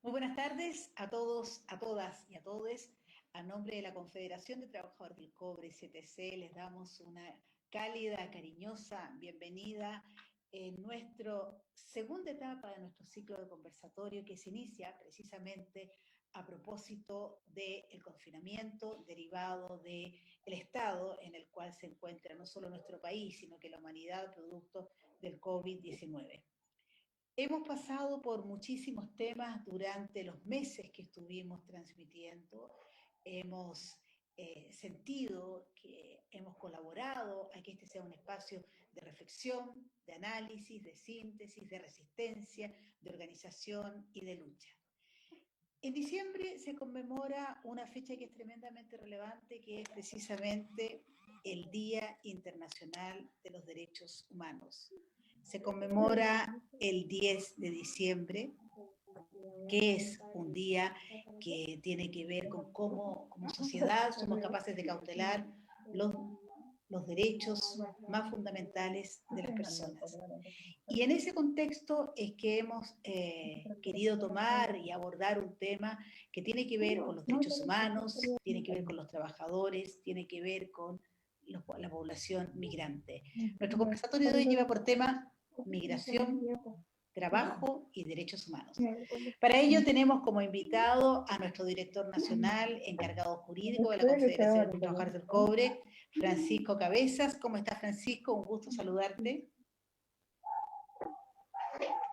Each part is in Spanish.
Muy buenas tardes a todos, a todas y a todes. A nombre de la Confederación de Trabajadores del Cobre, CTC, les damos una cálida, cariñosa bienvenida en nuestra segunda etapa de nuestro ciclo de conversatorio que se inicia precisamente a propósito del confinamiento derivado del estado en el cual se encuentra no solo nuestro país, sino que la humanidad producto del COVID-19. Hemos pasado por muchísimos temas durante los meses que estuvimos transmitiendo. Hemos sentido que hemos colaborado a que este sea un espacio de reflexión, de análisis, de síntesis, de resistencia, de organización y de lucha. En diciembre se conmemora una fecha que es tremendamente relevante, que es precisamente el Día Internacional de los Derechos Humanos. Se conmemora el 10 de diciembre, que es un día que tiene que ver con cómo como sociedad somos capaces de cautelar los, los derechos más fundamentales de las personas. Y en ese contexto es que hemos querido tomar y abordar un tema que tiene que ver con los derechos humanos, tiene que ver con los trabajadores, tiene que ver con la población migrante. Nuestro conversatorio de hoy lleva por tema migración, trabajo y derechos humanos. Para ello tenemos como invitado a nuestro director nacional, encargado jurídico de la Confederación de Trabajadores del Cobre, Francisco Cabezas. ¿Cómo estás, Francisco? Un gusto saludarte.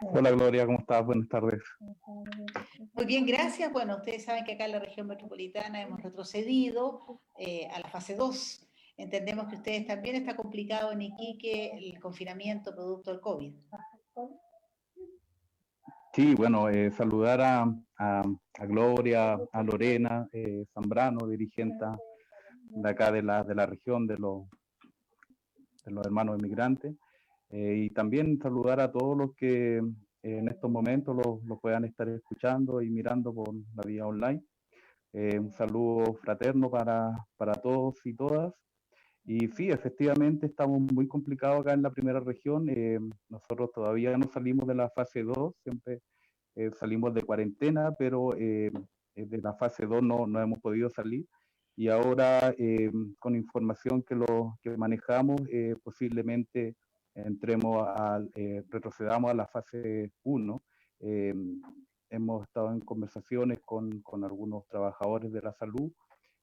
Hola Gloria, ¿cómo estás? Buenas tardes. Muy bien, gracias. Bueno, ustedes saben que acá en la región metropolitana hemos retrocedido a la fase 2. Entendemos que ustedes también está complicado en Iquique el confinamiento producto del COVID. Sí, bueno, saludar a Gloria, a Lorena Zambrano, dirigente de acá de la región de los hermanos emigrantes, y también saludar a todos los que en estos momentos lo puedan estar escuchando y mirando por la vía online. Un saludo fraterno para todos y todas. Y sí, efectivamente estamos muy complicados acá en la primera región. Nosotros todavía no salimos de la fase 2, siempre salimos de cuarentena, pero de la fase 2 no hemos podido salir. Y ahora, con información que manejamos, posiblemente retrocedamos a la fase 1. Hemos estado en conversaciones con algunos trabajadores de la salud,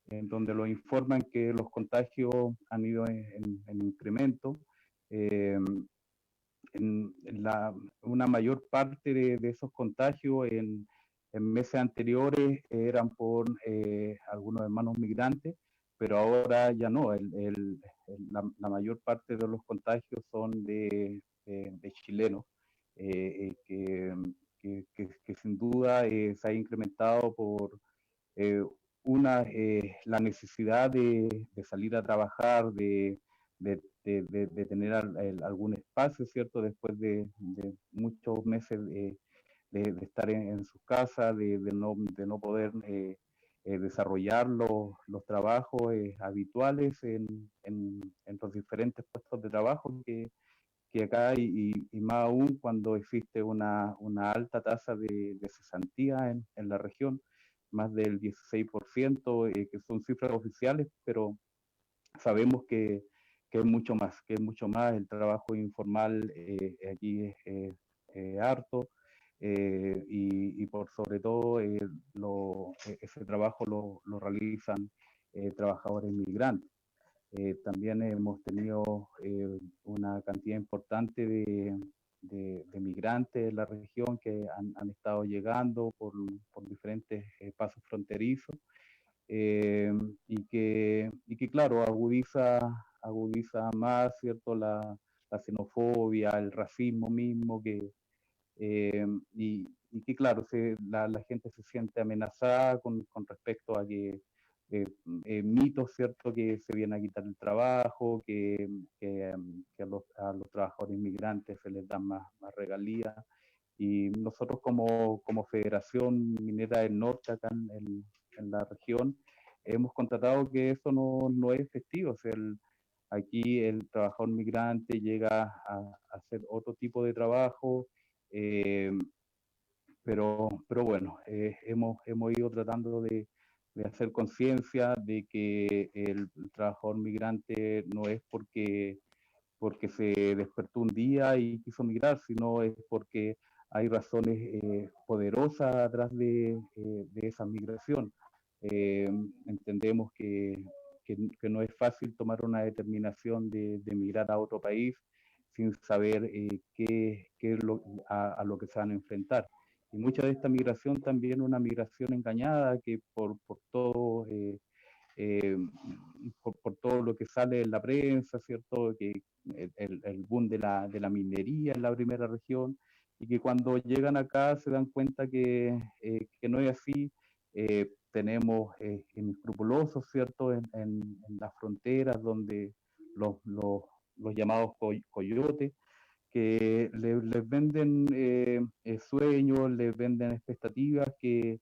en donde nos informan que los contagios han ido en incremento. Una mayor parte de esos contagios en meses anteriores eran por algunos hermanos migrantes, pero ahora ya no. La mayor parte de los contagios son de chilenos, que sin duda se ha incrementado por la necesidad de salir a trabajar, de tener algún espacio, ¿cierto? Después de muchos meses de estar en sus casas, de no poder desarrollar los trabajos habituales en los diferentes puestos de trabajo que acá hay, y más aún cuando existe una alta tasa de cesantía en la región, más del 16%, que son cifras oficiales, pero sabemos que es mucho más, el trabajo informal aquí es harto, y por sobre todo ese trabajo lo realizan trabajadores migrantes. También hemos tenido una cantidad importante de migrantes en la región que han estado llegando por diferentes pasos fronterizos, y que claro, agudiza más, ¿cierto? La xenofobia, el racismo mismo, y que claro, la gente se siente amenazada con respecto a que mitos, ¿cierto? Que se vienen a quitar el trabajo, que a los trabajadores inmigrantes se les dan más regalías. Y nosotros como Federación Minera del Norte, acá en la región, hemos constatado que eso no es efectivo. O sea, aquí el trabajador migrante llega a hacer otro tipo de trabajo, eh, pero bueno, hemos ido tratando de hacer conciencia de que el trabajador migrante no es porque se despertó un día y quiso migrar, sino es porque hay razones poderosas atrás de esa migración. Entendemos que no es fácil tomar una determinación de migrar a otro país sin saber qué es a lo que se van a enfrentar. Y mucha de esta migración también es una migración engañada que por todo eh, por todo lo que sale en la prensa, ¿cierto? Que el boom de la minería en la primera región, y que cuando llegan acá se dan cuenta que no es así. Tenemos inescrupulosos, ¿cierto? En las fronteras donde los, los, los llamados coyotes, que les venden sueños, les venden expectativas que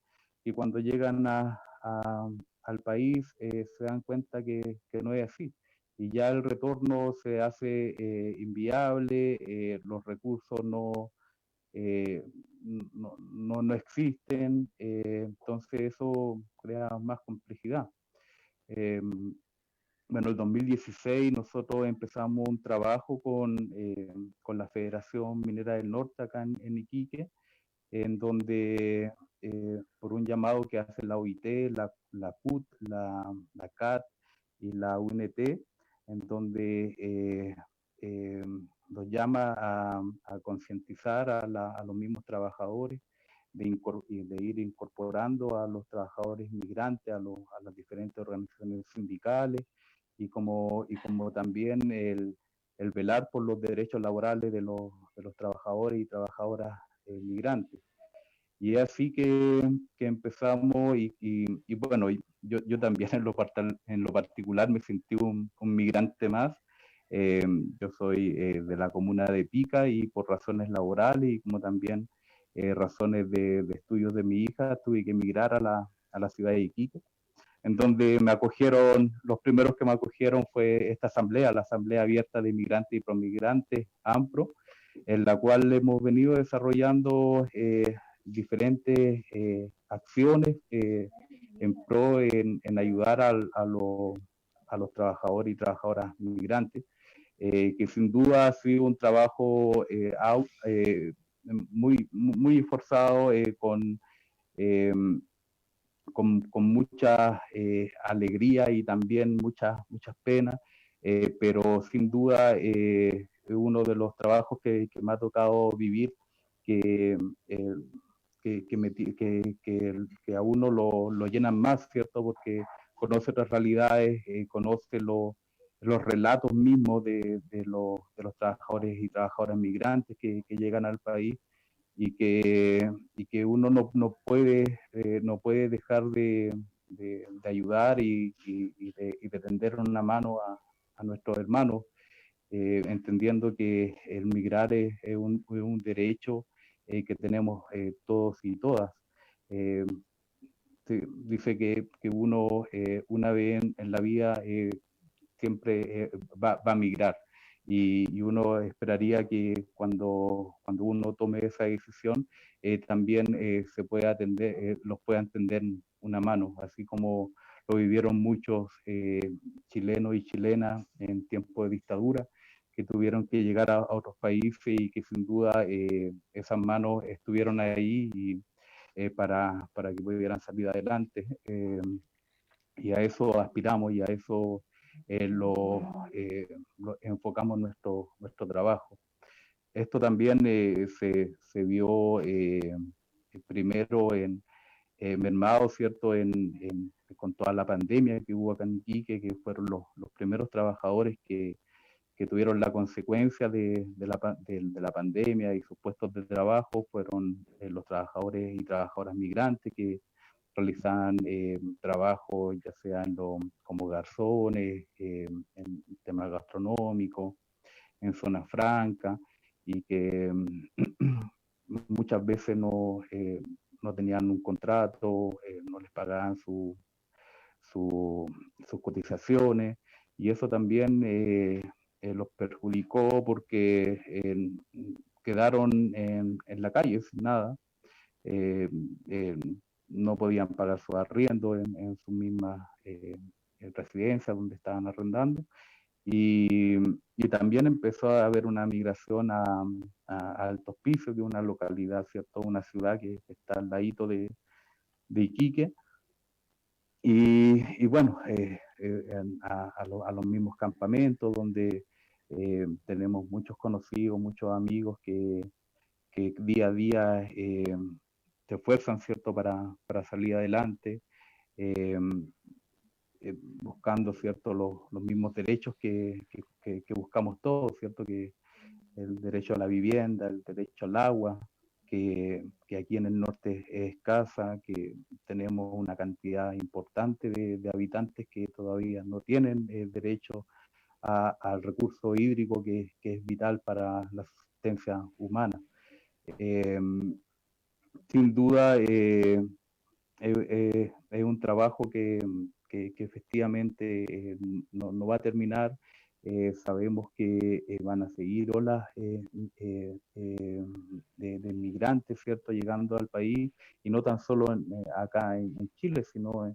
cuando llegan al país se dan cuenta que no es así. Y ya el retorno se hace inviable, los recursos eh, no existen, entonces eso crea más complejidad. Eh, bueno, el 2016 nosotros empezamos un trabajo con la Federación Minera del Norte acá en Iquique, en donde por un llamado que hace la OIT, la CUT, la CAT y la UNT, en donde eh, los llama a concientizar a los mismos trabajadores de ir incorporando a los trabajadores migrantes a las diferentes organizaciones sindicales y como también el velar por los derechos laborales de los trabajadores y trabajadoras migrantes. Y es así que empezamos y bueno, yo también en lo particular me sentí un migrante más. Eh, yo soy de la comuna de Pica y por razones laborales y como también razones de estudios de mi hija, tuve que emigrar a la ciudad de Iquique, en donde me acogieron, los primeros que me acogieron fue esta asamblea, la Asamblea Abierta de Inmigrantes y Promigrantes, AMPRO, en la cual hemos venido desarrollando diferentes acciones en pro en ayudar a los trabajadores y trabajadoras migrantes, que sin duda ha sido un trabajo muy esforzado con mucha alegría y también muchas penas, pero sin duda es uno de los trabajos que me ha tocado vivir, que, eh, que a uno lo llenan más, ¿cierto? Porque conoce otras realidades, conoce los relatos mismos de los trabajadores y trabajadoras migrantes que llegan al país y que uno no puede dejar de ayudar y de tender una mano a nuestros hermanos, entendiendo que el migrar es un derecho que tenemos todos y todas. Eh, Dice que uno una vez en la vida siempre va a migrar. Y uno esperaría que cuando uno tome esa decisión, también se pueda atender, los puedan tender una mano, así como lo vivieron muchos chilenos y chilenas en tiempo de dictadura, que tuvieron que llegar a otros países y que sin duda esas manos estuvieron ahí para que pudieran salir adelante. Y a eso aspiramos y a eso lo enfocamos nuestro trabajo. Esto también se vio primero mermado, ¿cierto?, con toda la pandemia que hubo acá en Iquique, que fueron los primeros trabajadores que tuvieron la consecuencia de la pandemia y sus puestos de trabajo, fueron los trabajadores y trabajadoras migrantes que realizaban trabajo ya sea como garzones, en temas gastronómicos, en zona franca, y que muchas veces no tenían un contrato, no les pagaban sus cotizaciones, y eso también los perjudicó porque quedaron en la calle sin nada, no podían pagar su arriendo en su misma residencia donde estaban arrendando. Y también empezó a haber una migración a Alto Hospicio, que es una localidad, ¿cierto? Una ciudad que está al ladito de Iquique. Y bueno, a los mismos campamentos donde tenemos muchos conocidos, muchos amigos que día a día se esfuerzan, ¿cierto?, para salir adelante, eh, buscando, ¿cierto?, los mismos derechos que buscamos todos, ¿cierto?, que el derecho a la vivienda, el derecho al agua, que aquí en el norte es escasa, que tenemos una cantidad importante de habitantes que todavía no tienen derecho al recurso hídrico que es vital para la subsistencia humana. Sin duda, es un trabajo que efectivamente no va a terminar. Sabemos que van a seguir olas de migrantes, ¿cierto?, llegando al país, y no tan solo acá en Chile, sino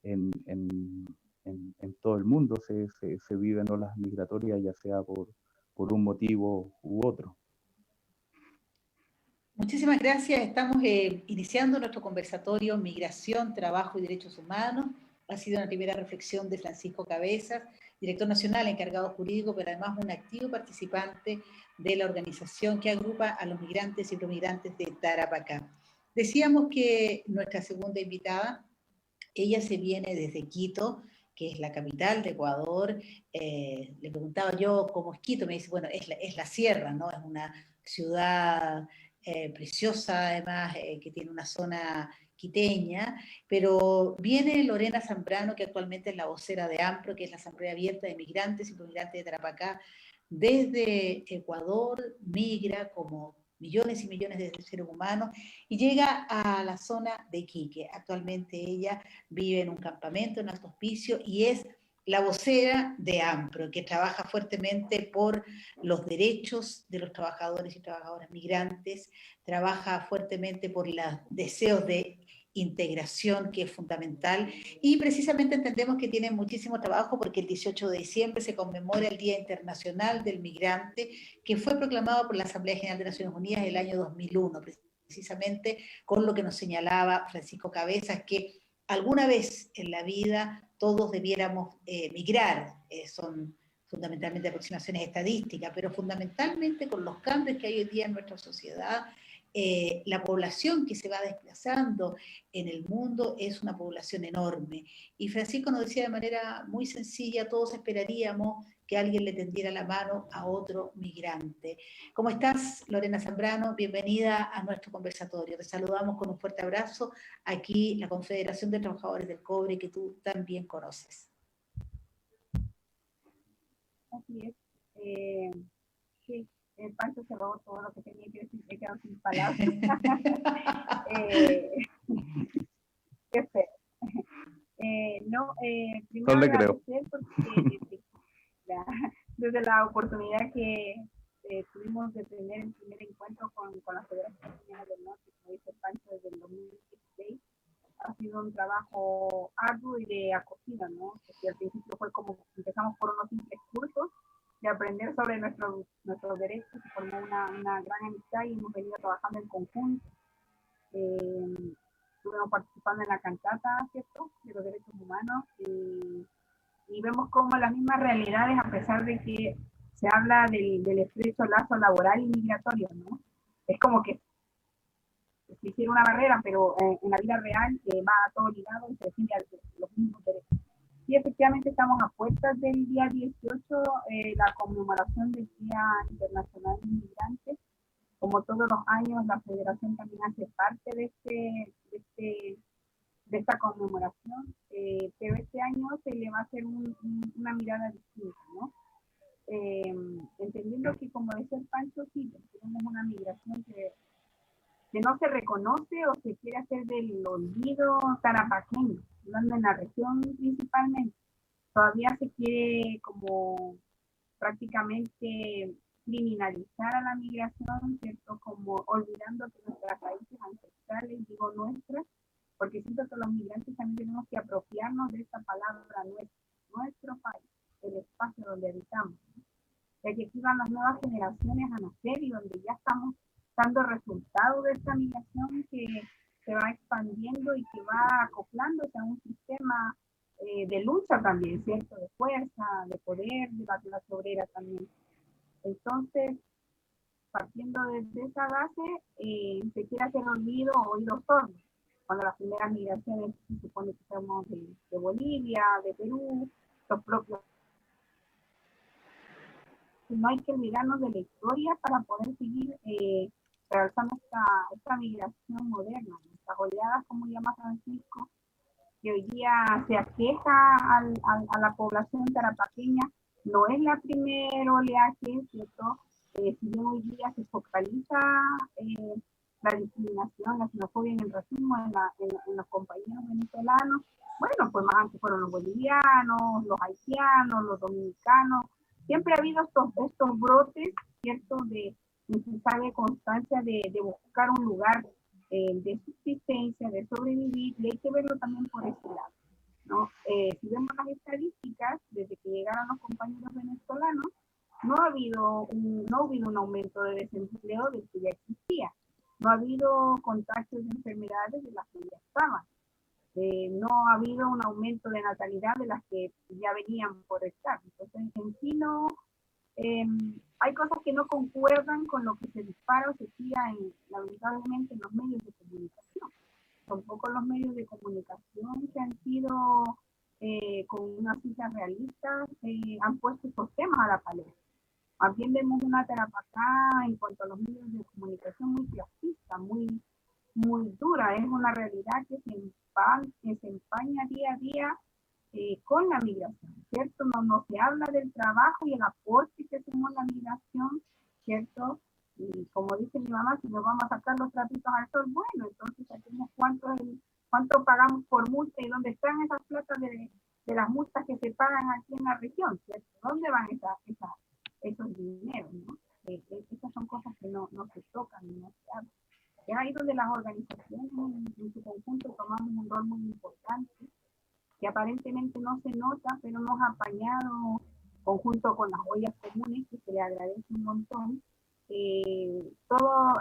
en, en, en todo el mundo se viven olas migratorias, ya sea por un motivo u otro. Muchísimas gracias. Estamos iniciando nuestro conversatorio Migración, Trabajo y Derechos Humanos. Ha sido una primera reflexión de Francisco Cabezas, director nacional encargado jurídico, pero además un activo participante de la organización que agrupa a los migrantes y promigrantes de Tarapacá. Decíamos que nuestra segunda invitada, ella se viene desde Quito, que es la capital de Ecuador. Le preguntaba yo cómo es Quito, me dice, bueno, es la sierra, ¿no? Es una ciudad preciosa, además, que tiene una zona quiteña, pero viene Lorena Zambrano, que actualmente es la vocera de AMPRO, que es la Asamblea Abierta de Migrantes y Promigrantes de Tarapacá, desde Ecuador, migra como millones y millones de seres humanos y llega a la zona de Iquique. Actualmente ella vive en un campamento, en Alto Hospicio, y es la vocera de AMPRO, que trabaja fuertemente por los derechos de los trabajadores y trabajadoras migrantes, trabaja fuertemente por los deseos de integración, que es fundamental, y precisamente entendemos que tiene muchísimo trabajo porque el 18 de diciembre se conmemora el Día Internacional del Migrante, que fue proclamado por la Asamblea General de Naciones Unidas el año 2001, precisamente con lo que nos señalaba Francisco Cabezas, que alguna vez en la vida todos debiéramos migrar, son fundamentalmente aproximaciones estadísticas, pero fundamentalmente con los cambios que hay hoy día en nuestra sociedad, la población que se va desplazando en el mundo es una población enorme. Y Francisco nos decía de manera muy sencilla, todos esperaríamos que alguien le tendiera la mano a otro migrante. ¿Cómo estás, Lorena Zambrano? Bienvenida a nuestro conversatorio. Te saludamos con un fuerte abrazo. Aquí la Confederación de Trabajadores del Cobre, que tú también conoces. Así es. Sí, Pancho se robó todo lo que tenía que decir, me quedo sin palabras. Qué feo. Primero agradecer porque desde la oportunidad que tuvimos de tener el primer encuentro con la Federación del Norte, como dice Pancho, desde el 2016, ha sido un trabajo arduo y de acogida, ¿no? Porque al principio fue como empezamos por unos simples cursos de aprender sobre nuestros derechos, se formó una gran amistad y hemos venido trabajando en conjunto. Estuvimos participando en la cantata, ¿cierto?, de los derechos humanos, y vemos como las mismas realidades, a pesar de que se habla del estrecho lazo laboral y migratorio, ¿no? Es como que se hiciera una barrera, pero en la vida real va todo ligado y se define los mismos derechos. Y efectivamente estamos a puertas del día 18, la conmemoración del Día Internacional de Migrantes. Como todos los años, la Federación también hace parte de esta conmemoración, pero este año se le va a hacer una mirada distinta, ¿no? Entendiendo que, como decía el Pancho, sí, tenemos una migración que no se reconoce o se quiere hacer del olvido tarapaqueño, hablando en la región principalmente. Todavía se quiere como prácticamente criminalizar a la migración, ¿cierto? Como olvidando que nuestras raíces ancestrales, digo nuestras, porque siento que los migrantes también tenemos que apropiarnos de esta palabra nuestro país, el espacio donde habitamos, ¿no? Ya que aquí van las nuevas generaciones a nacer y donde ya estamos dando resultados de esta migración que se va expandiendo y que va acoplándose a un sistema de lucha también, ¿cierto? De fuerza, de poder, de la clase obrera también. Entonces, partiendo desde esa base, se quiere hacer olvido o oídos sordos. Cuando las primeras migraciones se supone que somos de Bolivia, de Perú, los propios. No hay que olvidarnos de la historia para poder seguir realzando esta migración moderna, estas oleadas, como llama Francisco, que hoy día se aqueja a la población tarapaqueña. No es la primera oleaje, ¿cierto? Si bien hoy día se focaliza la discriminación, la xenofobia y el racismo en los compañeros venezolanos, bueno, pues más antes fueron los bolivianos, los haitianos, los dominicanos. Siempre ha habido estos brotes, ¿cierto? De necesaria constancia de buscar un lugar de subsistencia, de sobrevivir, y hay que verlo también por ese lado, ¿no? Si vemos las estadísticas, desde que llegaron los compañeros venezolanos, no ha habido un aumento de desempleo del que ya existía, no ha habido contagios de enfermedades de las que ya estaban, no ha habido un aumento de natalidad de las que ya venían por estar. Entonces, en sí no, hay cosas que no concuerdan con lo que se dispara o se tira lamentablemente en los medios de comunicación. Tampoco los medios de comunicación que han sido con unas cifras realistas han puesto estos temas a la palestra. Más bien vemos una Tarapacá en cuanto a los medios de comunicación muy clasista, muy dura. Es una realidad que se empaña día a día con la migración, ¿cierto? No se habla del trabajo y el aporte que hacemos la migración, ¿cierto? Y como dice mi mamá, si nos vamos a sacar los trapitos al sol, bueno, entonces saquemos cuánto pagamos por multa y dónde están esas platas de las multas que se pagan aquí en la región, ¿cierto? ¿Dónde van esos dineros, ¿no? Esas son cosas que no se tocan, no se hablan. Es ahí donde las organizaciones en su conjunto tomamos un rol muy importante, que aparentemente no se nota, pero nos ha apañado conjunto con las ollas comunes, que se le agradece un montón. Todo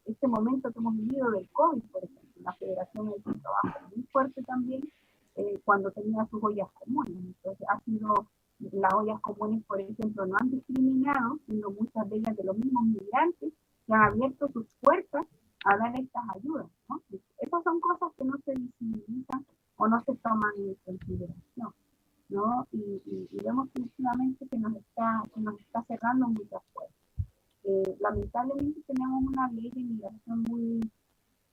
este momento que hemos vivido del COVID, por ejemplo, la Federación ha hecho un trabajo muy fuerte también cuando tenía sus ollas comunes. Entonces, las ollas comunes, por ejemplo, no han discriminado, sino muchas de ellas de los mismos migrantes que han abierto sus puertas a dar estas ayudas, ¿no? Esas son cosas que no se visibilizan o no se toman en consideración, ¿no? Y vemos últimamente que nos está cerrando muchas puertas. Lamentablemente tenemos una ley de inmigración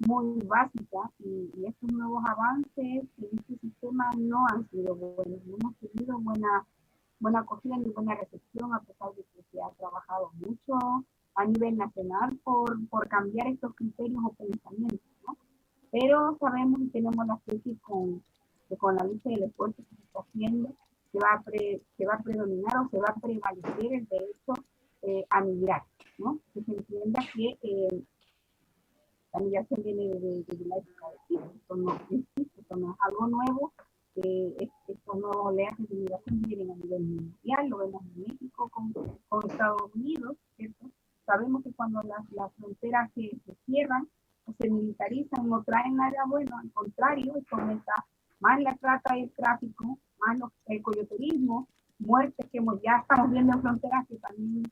muy básica y estos nuevos avances en este sistema no han sido buenos, no hemos tenido buena acogida ni buena recepción, a pesar de que se ha trabajado mucho a nivel nacional por cambiar estos criterios o pensamientos, ¿no? Pero sabemos y tenemos la fe que con la lucha y el esfuerzo que se está haciendo se va a predominar o se va a prevalecer el derecho a migrar, ¿no? Que se entienda que la migración viene de la época de Chile, esto no existe, esto no es algo nuevo. Estos nuevos oleajes de migración vienen a nivel mundial, lo vemos en México con Estados Unidos, ¿cierto? Sabemos que cuando las fronteras se cierran o se militarizan no traen nada bueno, al contrario, esto aumenta más la trata y el tráfico, más el coyoterismo, muertes que ya estamos viendo en fronteras que también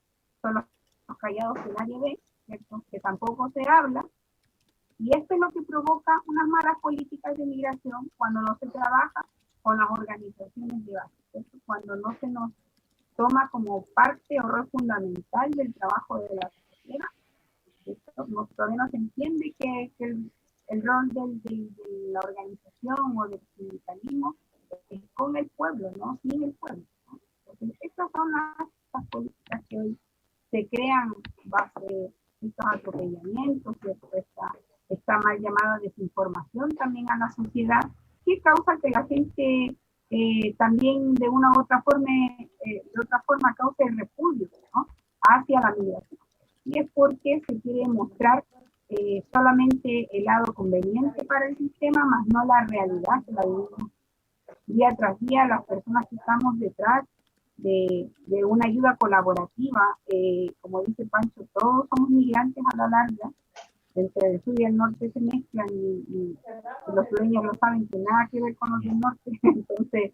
son los callados del área B, ¿cierto? Que tampoco se habla. Y esto es lo que provoca unas malas políticas de migración cuando no se trabaja con las organizaciones de base, ¿cierto? Cuando no se nos toma como parte o rol fundamental del trabajo de la sociedad. Todavía no se entiende que el rol de la organización o del sindicalismo es con el pueblo, no sin el pueblo, ¿no? Entonces, estas son las políticas que hoy se crean base estos atropellamientos, esta mal llamada desinformación también a la sociedad, que causa que la gente también de una u otra forma cause el repudio, ¿no? hacia la migración. Y es porque se quiere mostrar solamente el lado conveniente para el sistema, más no la realidad que la vivimos día tras día las personas que estamos detrás de una ayuda colaborativa. Como dice Pancho, todos somos migrantes a la larga, entre el sur y el norte se mezclan y los sureños lo saben que nada que ver con los del norte, entonces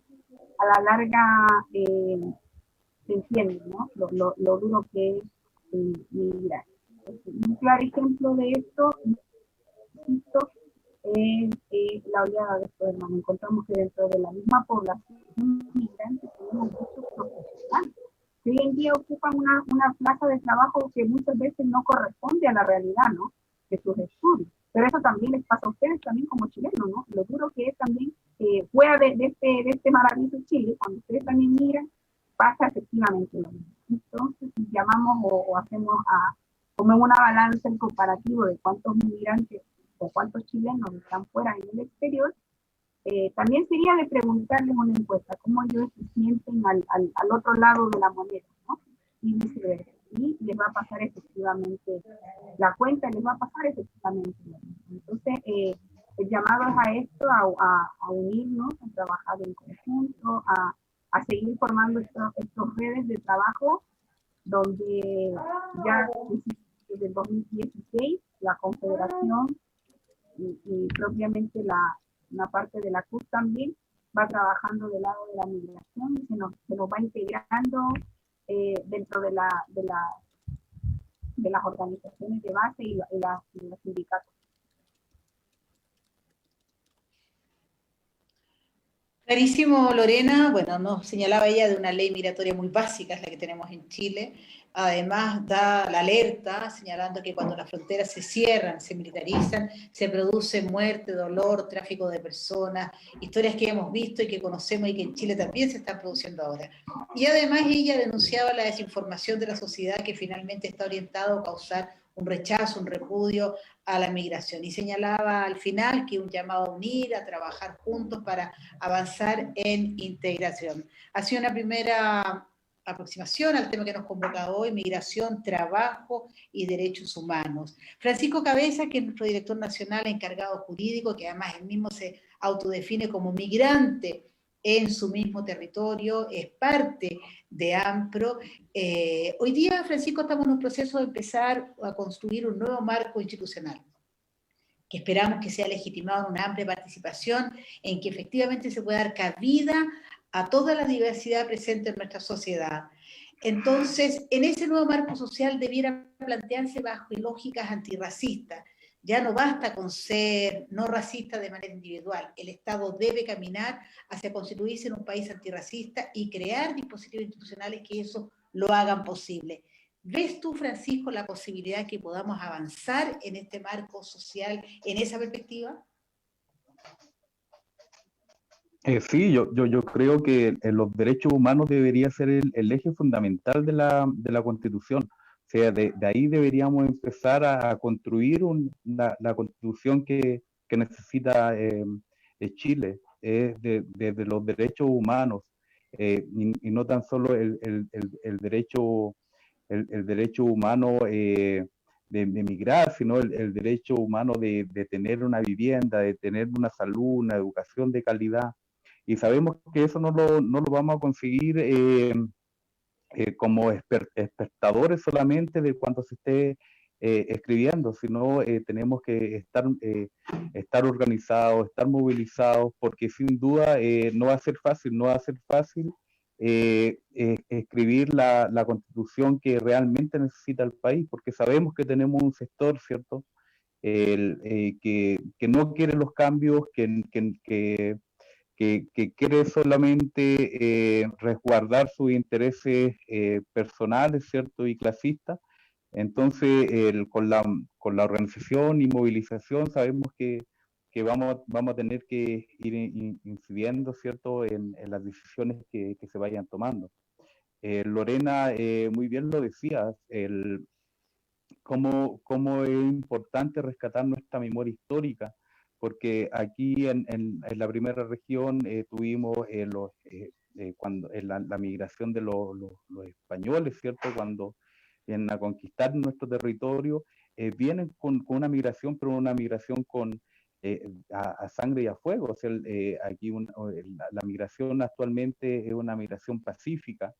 a la larga se entiende, ¿no? Lo duro que es migrar. Un claro ejemplo de esto, insisto, es la oleada de estos hermanos. Encontramos que dentro de la misma población migrante tenemos muchos profesionales que hoy en día ocupan una plaza de trabajo que muchas veces no corresponde a la realidad, ¿no?, de sus estudios. Pero eso también les pasa a ustedes también como chilenos, ¿no? Lo duro que es también fuera de este maravilloso Chile, cuando ustedes también migran, pasa efectivamente lo mismo. Entonces, si llamamos o hacemos como una balanza en comparativo de cuántos migrantes o cuántos chilenos están fuera en el exterior, también sería de preguntarles una encuesta, cómo ellos se sienten al otro lado de la moneda, ¿no? Y viceversa. Y les va a pasar efectivamente la cuenta, les va a pasar efectivamente. Entonces, el llamado es a esto, a unirnos, a trabajar en conjunto, a seguir formando estos redes de trabajo, donde ya desde el 2016 la Confederación y propiamente una parte de la CUT también va trabajando del lado de la migración y se nos va integrando dentro de las organizaciones de base y los sindicatos. Clarísimo, Lorena. Bueno, nos señalaba ella de una ley migratoria muy básica, es la que tenemos en Chile. Además, da la alerta señalando que cuando las fronteras se cierran, se militarizan, se produce muerte, dolor, tráfico de personas, historias que hemos visto y que conocemos y que en Chile también se están produciendo ahora. Y además ella denunciaba la desinformación de la sociedad que finalmente está orientado a causar un rechazo, un repudio a la migración. Y señalaba al final que un llamado a unir, a trabajar juntos para avanzar en integración. Ha sido una primera aproximación al tema que nos convoca hoy: migración, trabajo y derechos humanos. Francisco Cabeza, que es nuestro director nacional encargado jurídico, que además él mismo se autodefine como migrante en su mismo territorio, es parte de AMPRO. Hoy día, Francisco, estamos en un proceso de empezar a construir un nuevo marco institucional, que esperamos que sea legitimado en una amplia participación, en que efectivamente se pueda dar cabida a toda la diversidad presente en nuestra sociedad. Entonces, en ese nuevo marco social debiera plantearse bajo lógicas antirracistas. Ya no basta con ser no racista de manera individual. El Estado debe caminar hacia constituirse en un país antirracista y crear dispositivos institucionales que eso lo hagan posible. ¿Ves tú, Francisco, la posibilidad que podamos avanzar en este marco social en esa perspectiva? Sí, yo creo que los derechos humanos debería ser el eje fundamental de la Constitución. O sea, de ahí deberíamos empezar a construir la Constitución que necesita Chile, desde los derechos humanos, y no tan solo el derecho humano de migrar, sino el derecho humano de tener una vivienda, de tener una salud, una educación de calidad. Y sabemos que eso no lo vamos a conseguir como espectadores solamente de cuando se esté escribiendo, sino tenemos que estar organizados, estar movilizados, porque sin duda no va a ser fácil, no va a ser fácil escribir la constitución que realmente necesita el país, porque sabemos que tenemos un sector, ¿cierto?, que no quiere los cambios, que quiere solamente resguardar sus intereses personales, ¿cierto?, y clasistas. Entonces, con la organización y movilización sabemos que vamos a tener que ir incidiendo, ¿cierto?, en las decisiones que se vayan tomando. Lorena, muy bien lo decías, cómo es importante rescatar nuestra memoria histórica, porque aquí en la primera región tuvimos cuando la migración de los españoles, ¿cierto? Cuando vienen a conquistar nuestro territorio, vienen con una migración, pero una migración a sangre y a fuego. O sea, aquí la migración actualmente es una migración pacífica,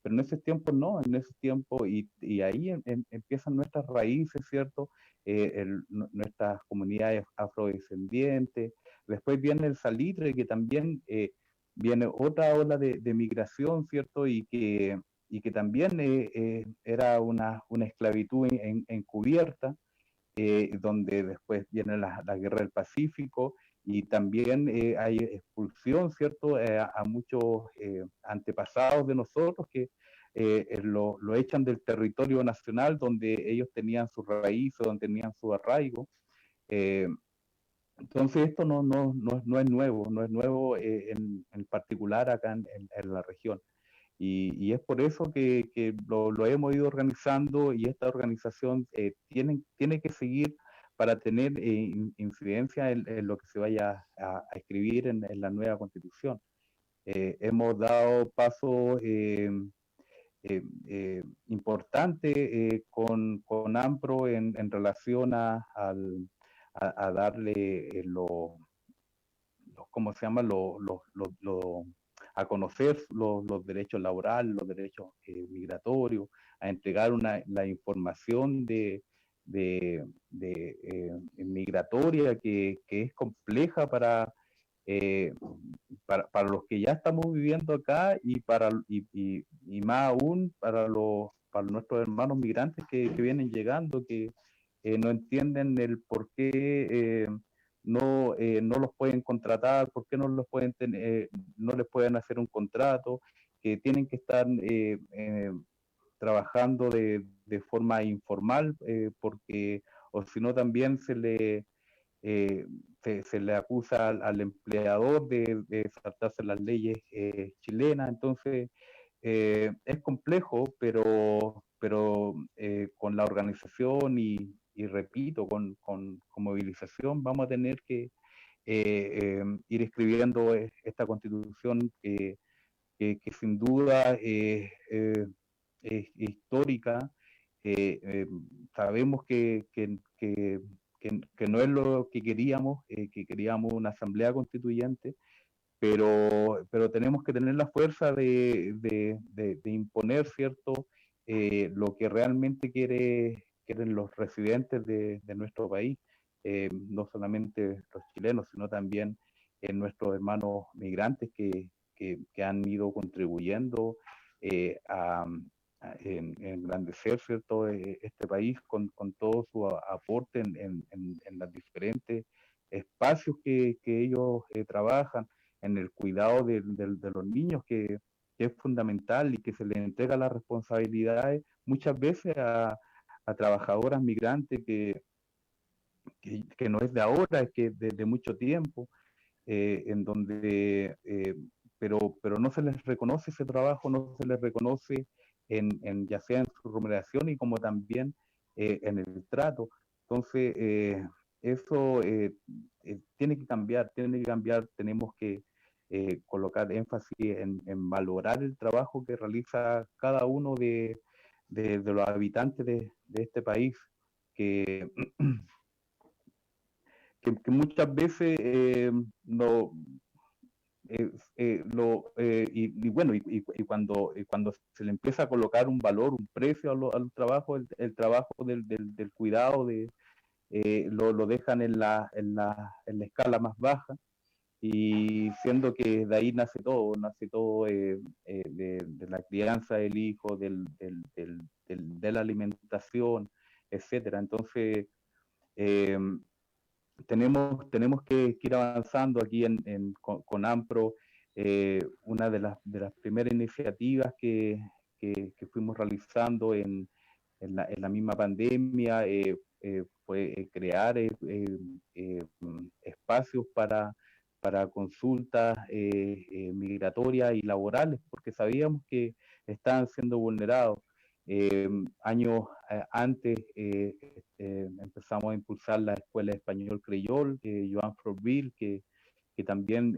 pero en esos tiempos no, en esos tiempos, y ahí empiezan nuestras raíces, ¿cierto? Nuestras comunidades afrodescendientes. Después viene el salitre, que también viene otra ola de migración, ¿cierto? Y que también era una esclavitud encubierta, donde después viene la guerra del Pacífico, y también hay expulsión, ¿cierto? A muchos antepasados de nosotros que lo echan del territorio nacional donde ellos tenían su raíz, donde tenían su arraigo. Eh, entonces esto no es nuevo, no es nuevo en particular acá en la región. Y es por eso que lo hemos ido organizando, y esta organización tiene que seguir para tener incidencia en lo que se vaya a escribir en la nueva constitución. Hemos dado pasos importantes con AMPRO en relación a darle ¿cómo se llama? A conocer los derechos laborales, los derechos migratorios, a entregar la información migratoria que es compleja eh, para los que ya estamos viviendo acá, y más aún para nuestros hermanos migrantes que vienen llegando, que no entienden el por qué no los pueden contratar, por qué no les pueden hacer un contrato, que tienen que estar trabajando de forma informal, porque o si no también eh, se le acusa al empleador de saltarse las leyes chilenas. Entonces es complejo, pero con la organización y repito, con movilización vamos a tener que ir escribiendo esta constitución que sin duda es histórica. Sabemos que no es lo que queríamos una asamblea constituyente, pero tenemos que tener la fuerza de imponer, ¿cierto? Lo que realmente quieren los residentes de nuestro país, no solamente los chilenos, sino también nuestros hermanos migrantes que han ido contribuyendo a engrandecer, ¿cierto? Este país con todo su aporte en los diferentes espacios que ellos trabajan, en el cuidado de los niños, que es fundamental, y que se les entrega las responsabilidades muchas veces a trabajadoras migrantes que no es de ahora, es que desde mucho tiempo, en donde, pero no se les reconoce ese trabajo, no se les reconoce ya sea en su remuneración, y como también en el trato. Entonces, eso tiene que cambiar, tenemos que colocar énfasis en valorar el trabajo que realiza cada uno de los habitantes de este país, que, que muchas veces no, bueno, y cuando se le empieza a colocar un valor, un precio al trabajo, el trabajo del cuidado, lo dejan en la escala más baja, y siendo que de ahí nace todo de la crianza del hijo, de la alimentación, etcétera. Entonces, eh, tenemos que ir avanzando aquí con AMPRO. Una de las primeras iniciativas que fuimos realizando en la misma pandemia fue crear espacios para consultas migratorias y laborales, porque sabíamos que estaban siendo vulnerados. Años antes empezamos a impulsar la Escuela de Español Creyol, Joan Frouville, que también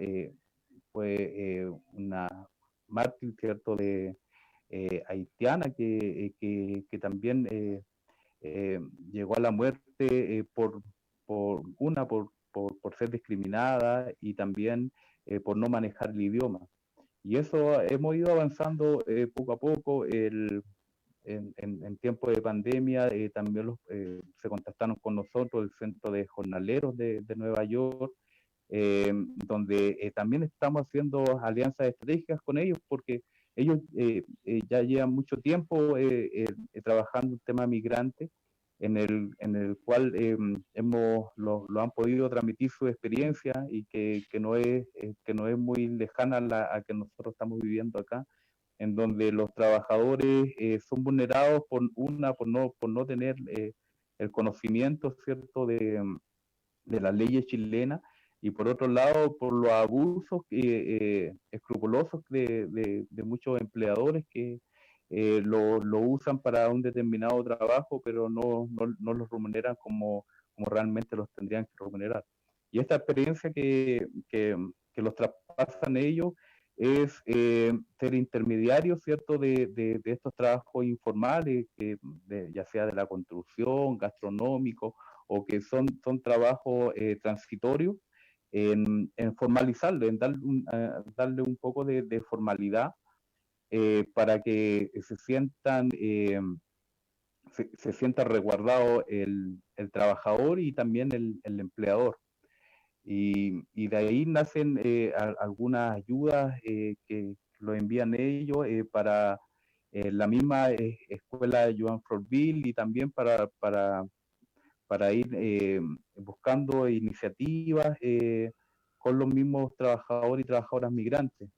fue una mártir, ¿cierto?, haitiana que también llegó a la muerte por ser discriminada y también por no manejar el idioma. Y eso hemos ido avanzando poco a poco. En tiempo de pandemia también se contactaron con nosotros el Centro de Jornaleros de Nueva York, donde también estamos haciendo alianzas estratégicas con ellos porque ellos ya llevan mucho tiempo trabajando el tema migrante, en el cual lo han podido transmitir su experiencia y que no es muy lejana a que nosotros estamos viviendo acá, en donde los trabajadores son vulnerados por no tener el conocimiento, ¿cierto?, de las leyes chilenas, y por otro lado por los abusos escrupulosos de muchos empleadores que lo usan para un determinado trabajo, pero no los remuneran como realmente los tendrían que remunerar. Y esta experiencia que los traspasan ellos es ser intermediarios, ¿cierto?, de estos trabajos informales, ya sea de la construcción, gastronómico, o que son trabajos transitorios, en formalizarlo, en darle un poco de formalidad para que se sienta resguardado el trabajador y también el empleador. Y de ahí nacen algunas ayudas que lo envían ellos para la misma escuela de Joan Florville, y también para ir buscando iniciativas con los mismos trabajadores y trabajadoras migrantes.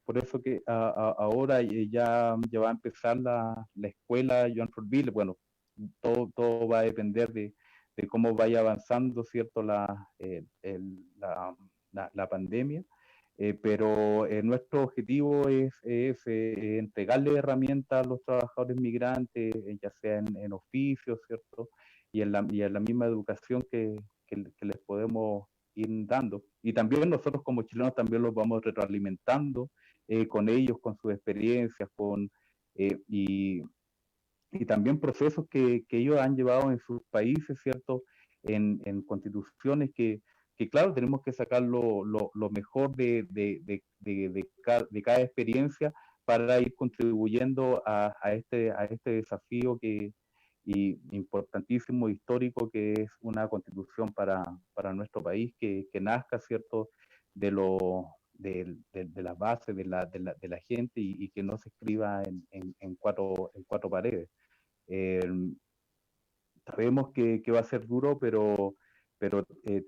Por eso que ahora ya va a empezar la escuela Joan Florville. Bueno, todo va a depender de cómo vaya avanzando, ¿cierto?, la pandemia. Pero nuestro objetivo es entregarle herramientas a los trabajadores migrantes, ya sea en oficios, ¿cierto?, y en la misma educación que les podemos ir dando. Y también nosotros como chilenos también los vamos retroalimentando con ellos, con sus experiencias, y también procesos que ellos han llevado en sus países, ¿cierto?, en constituciones que claro, tenemos que sacar lo mejor de cada experiencia para ir contribuyendo a este desafío importantísimo, histórico, que es una constitución para nuestro país, que nazca, ¿cierto?, de las bases de la gente, y que no se escriba en cuatro paredes. Eh, Sabemos que va a ser duro, pero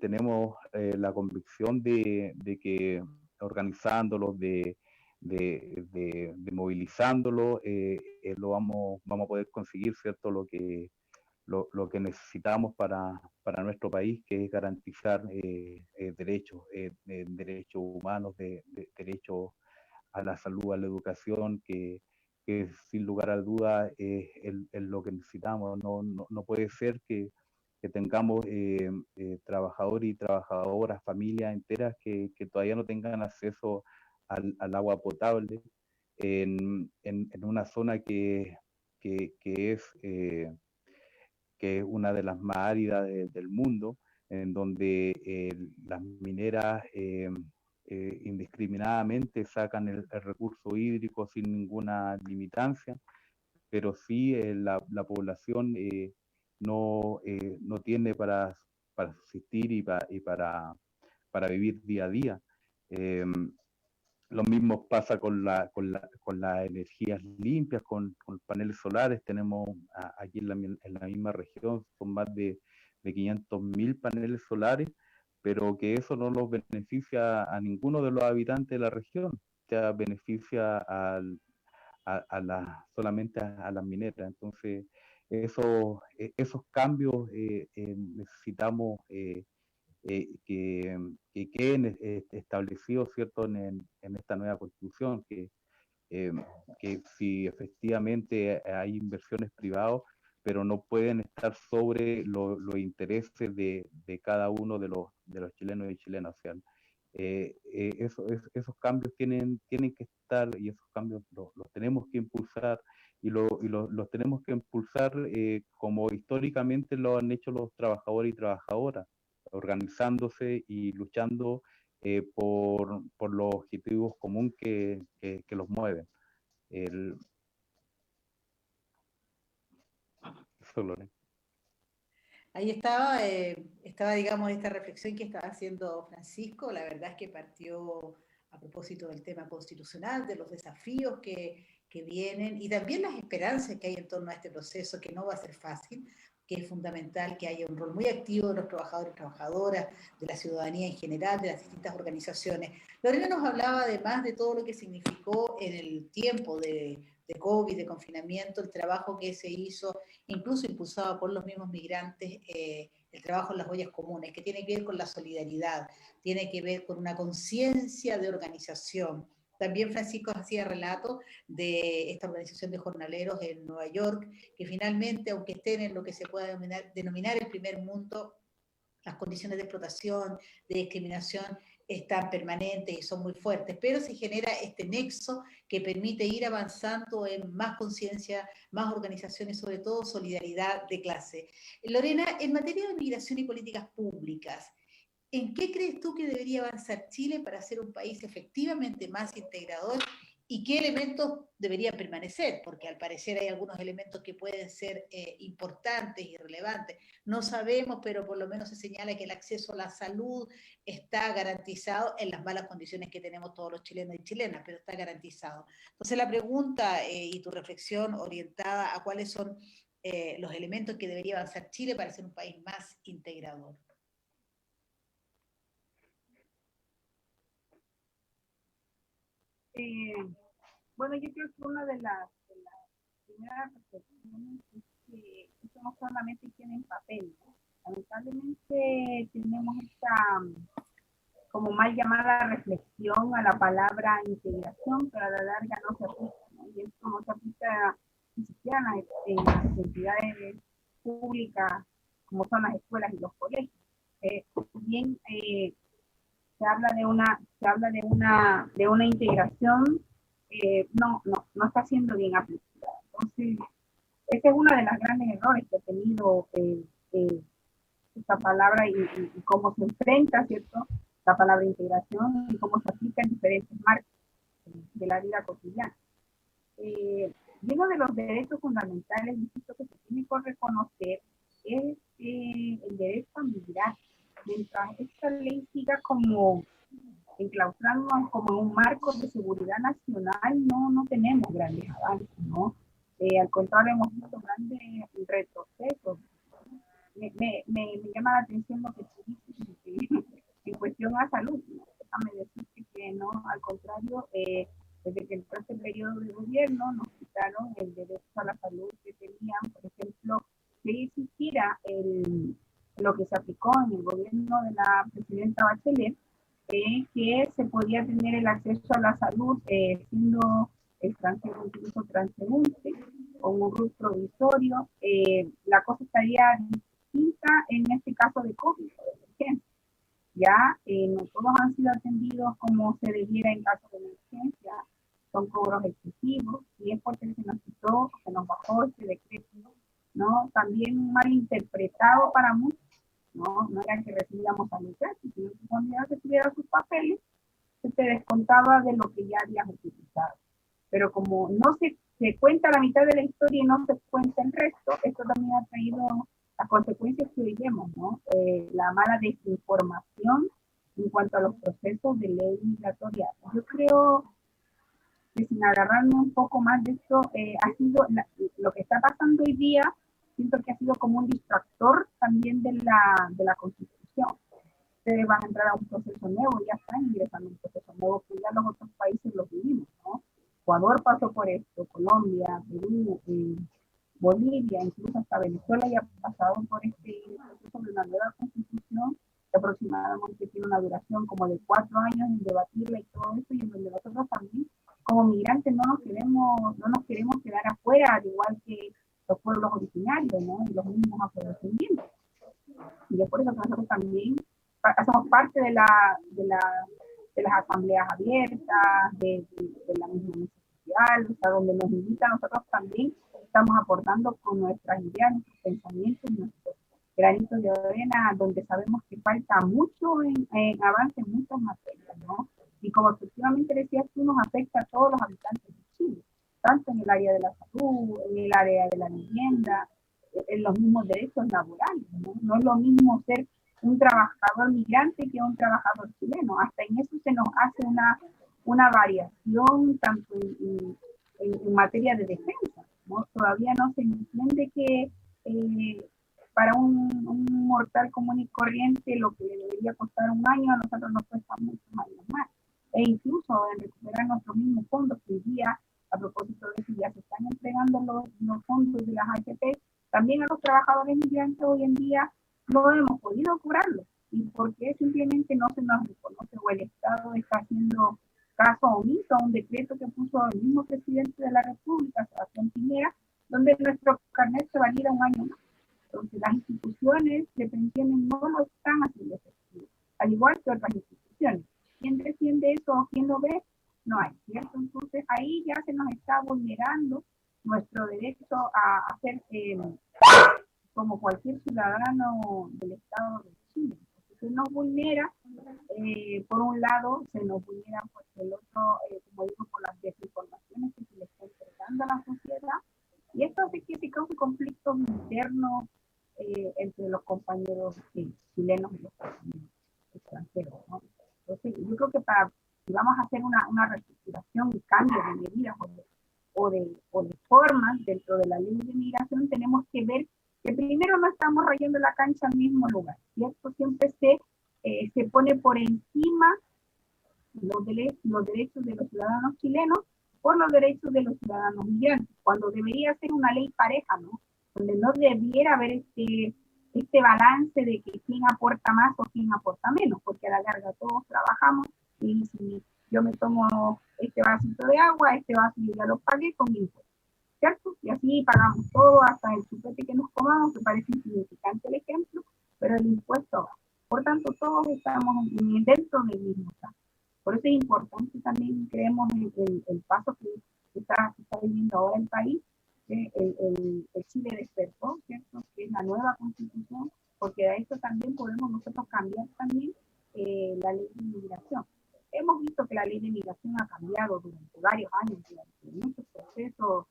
tenemos la convicción de que organizándolos, de movilizándolos, vamos a poder conseguir, ¿cierto?, lo que necesitamos para nuestro país, que es garantizar derechos humanos, derechos a la salud, a la educación, que sin lugar a duda es lo que necesitamos. No puede ser que tengamos trabajadores y trabajadoras, familias enteras que todavía no tengan acceso al agua potable en una zona que es una de las más áridas del mundo, en donde las mineras indiscriminadamente sacan el recurso hídrico sin ninguna limitancia, pero sí la población no tiene para subsistir y para vivir día a día. Lo mismo pasa con las energías limpias, con paneles solares. Tenemos aquí en la misma región, son más de 500.000 paneles solares, pero que eso no los beneficia a ninguno de los habitantes de la región, ya beneficia solamente a las mineras. Entonces, esos cambios necesitamos que queden establecidos, ¿cierto?, en esta nueva constitución, eh, que si efectivamente hay inversiones privadas, pero no pueden estar sobre los intereses de cada uno de los chilenos y chilenas. O sea, Esos cambios tienen que estar y esos cambios los tenemos que impulsar los tenemos que impulsar como históricamente lo han hecho los trabajadores y trabajadoras, organizándose y luchando por los objetivos comunes que los mueven. Lorena. Ahí estaba, digamos, esta reflexión que estaba haciendo Francisco. La verdad es que partió a propósito del tema constitucional, de los desafíos que vienen y también las esperanzas que hay en torno a este proceso, que no va a ser fácil, que es fundamental que haya un rol muy activo de los trabajadores y trabajadoras, de la ciudadanía en general, de las distintas organizaciones. Lorena nos hablaba además de todo lo que significó en el tiempo de COVID, de confinamiento, el trabajo que se hizo, incluso impulsado por los mismos migrantes, el trabajo en las ollas comunes, que tiene que ver con la solidaridad, tiene que ver con una conciencia de organización. También Francisco hacía relato de esta organización de jornaleros en Nueva York, que finalmente, aunque estén en lo que se puede denominar el primer mundo, las condiciones de explotación, de discriminación, están permanentes y son muy fuertes, pero se genera este nexo que permite ir avanzando en más conciencia, más organización y sobre todo solidaridad de clase. Lorena, en materia de migración y políticas públicas, ¿en qué crees tú que debería avanzar Chile para ser un país efectivamente más integrador y qué elementos deberían permanecer? Porque al parecer hay algunos elementos que pueden ser importantes y relevantes. No sabemos, pero por lo menos se señala que el acceso a la salud está garantizado en las malas condiciones que tenemos todos los chilenos y chilenas, pero está garantizado. Entonces la pregunta y tu reflexión orientada a cuáles son los elementos que debería avanzar Chile para ser un país más integrador. Bueno, yo creo que una de las primeras reflexiones es que esto no solamente tiene en papel, ¿no? Lamentablemente tenemos esta como mal llamada reflexión a la palabra integración, pero a la larga no se aplica, ¿no? Y esto no se aplica ni siquiera en las entidades públicas como son las escuelas y los colegios. Bien, se habla de una integración, no está siendo bien aplicada. Entonces, ese es uno de los grandes errores que ha tenido esta palabra y cómo se enfrenta, ¿cierto? La palabra integración y cómo se aplica en diferentes marcos de la vida cotidiana. Uno de los derechos fundamentales, insisto, que se tiene que reconocer es el derecho a migrar. Mientras esta ley siga como enclaustrándonos como en un marco de seguridad nacional, no tenemos grandes avances, ¿no? Al contrario, hemos visto grandes retrocesos. Me llama la atención lo que tú dices en cuestión a salud, ¿no? Déjame decirte que no, al contrario, desde que entró este periodo de gobierno nos quitaron el derecho a la salud que tenían, por ejemplo, que existiera lo que se aplicó en el gobierno de la presidenta Bachelet, que se podía tener el acceso a la salud siendo extranjero, incluso transeúnte, con un RUT provisorio. La cosa estaría distinta en este caso de COVID, por emergencia. Ya no todos han sido atendidos como se debiera en caso de emergencia, son cobros excesivos, y es porque se nos quitó, se nos bajó este decreto, ¿no? También mal interpretado para muchos. No era que recibíamos a los gratis, sino que cuando ya se tuvieran sus papeles, se te descontaba de lo que ya habías utilizado. Pero como no se cuenta la mitad de la historia y no se cuenta el resto, esto también ha traído las consecuencias que hoy vemos, ¿no? La mala desinformación en cuanto a los procesos de ley migratoria. Yo creo que sin agarrarme un poco más de esto, ha sido lo que está pasando hoy día, siento que ha sido como un distractor también de la Constitución. Ustedes van a entrar a un proceso nuevo, ya están ingresando a un proceso nuevo, que ya los otros países lo vivimos, ¿no? Ecuador pasó por esto, Colombia, Perú, Bolivia, incluso hasta Venezuela ya ha pasado por este proceso de una nueva Constitución, que aproximadamente tiene una duración como de 4 años en debatirla y todo eso, y en donde nosotros también, como migrantes, no nos queremos quedar afuera, al igual que los pueblos originarios, ¿no? Y los mismos afrodescendientes. Y es por eso que nosotros también somos parte de la las asambleas abiertas, de la misma mesa social, o sea, donde nos invitan, nosotros también estamos aportando con nuestras ideas, nuestros pensamientos, nuestros granitos de arena, donde sabemos que falta mucho en avance en muchas materias, ¿no? Y como efectivamente decías tú, nos afecta a todos los habitantes de Chile, tanto en el área de la salud, en el área de la vivienda, en los mismos derechos laborales, ¿no? No es lo mismo ser un trabajador migrante que un trabajador chileno. Hasta en eso se nos hace una variación tanto en materia de defensa, ¿no? Todavía no se entiende que para un mortal común y corriente lo que le debería costar un año a nosotros nos cuesta muchos años más. E incluso en recuperar nuestros mismos fondos que hoy día, a propósito de que ya se están entregando los fondos de las AFP, también a los trabajadores migrantes hoy en día no hemos podido cobrarlo. ¿Y por qué simplemente no se nos reconoce o el Estado está haciendo caso omiso a un decreto que puso el mismo presidente de la República, Sebastián Piñera, donde nuestro carnet se valida un año más? Entonces las instituciones de pensiones no lo están haciendo efectivo, al igual que otras instituciones. ¿Quién defiende eso o quién lo ve? No hay, ¿cierto? Entonces ahí ya se nos está vulnerando nuestro derecho a hacer como cualquier ciudadano del Estado de Chile. Se nos vulnera, por un lado, se nos vulnera por el otro, como digo, por las desinformaciones que se le está entregando a la sociedad, y esto hace que se cause conflictos internos entre los compañeros chilenos y los compañeros extranjeros, ¿no? Entonces, yo creo que si vamos a hacer una reestructuración y cambio de medidas o de formas dentro de la ley de migración, tenemos que ver que primero no estamos rayando la cancha al mismo lugar, ¿cierto? Siempre se pone por encima los derechos de los ciudadanos chilenos por los derechos de los ciudadanos migrantes, cuando debería ser una ley pareja, ¿no? Donde no debiera haber este balance de que quién aporta más o quién aporta menos, porque a la larga todos trabajamos y si yo me tomo este vasito de agua, este vaso yo ya lo pagué con mi impuesto, ¿cierto? Y así pagamos todo, hasta el chupete que nos comamos, que parece insignificante el ejemplo, pero el impuesto va. Por tanto, todos estamos dentro del mismo caso. Por eso es importante también, creemos, el paso que está viviendo ahora el país, el Chile despertó, ¿cierto? Que es la nueva constitución, porque de esto también podemos nosotros cambiar también la ley de inmigración. Hemos visto que la ley de inmigración ha cambiado durante varios años, durante muchos procesos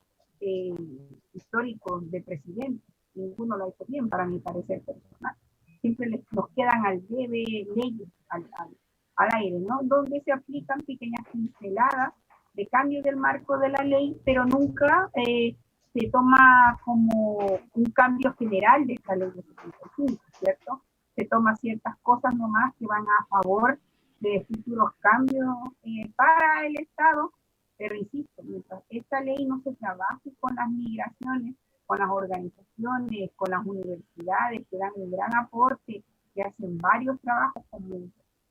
históricos de presidentes. Ninguno lo ha hecho bien, para mi parecer personal. Siempre nos quedan al debe leyes, al aire, ¿no? Donde se aplican pequeñas pinceladas de cambio del marco de la ley, pero nunca se toma como un cambio general de esta ley de 75, ¿cierto? Se toma ciertas cosas nomás que van a favor de futuros cambios para el Estado, pero insisto, mientras esta ley no se trabaje con las migraciones, con las organizaciones, con las universidades que dan un gran aporte, que hacen varios trabajos como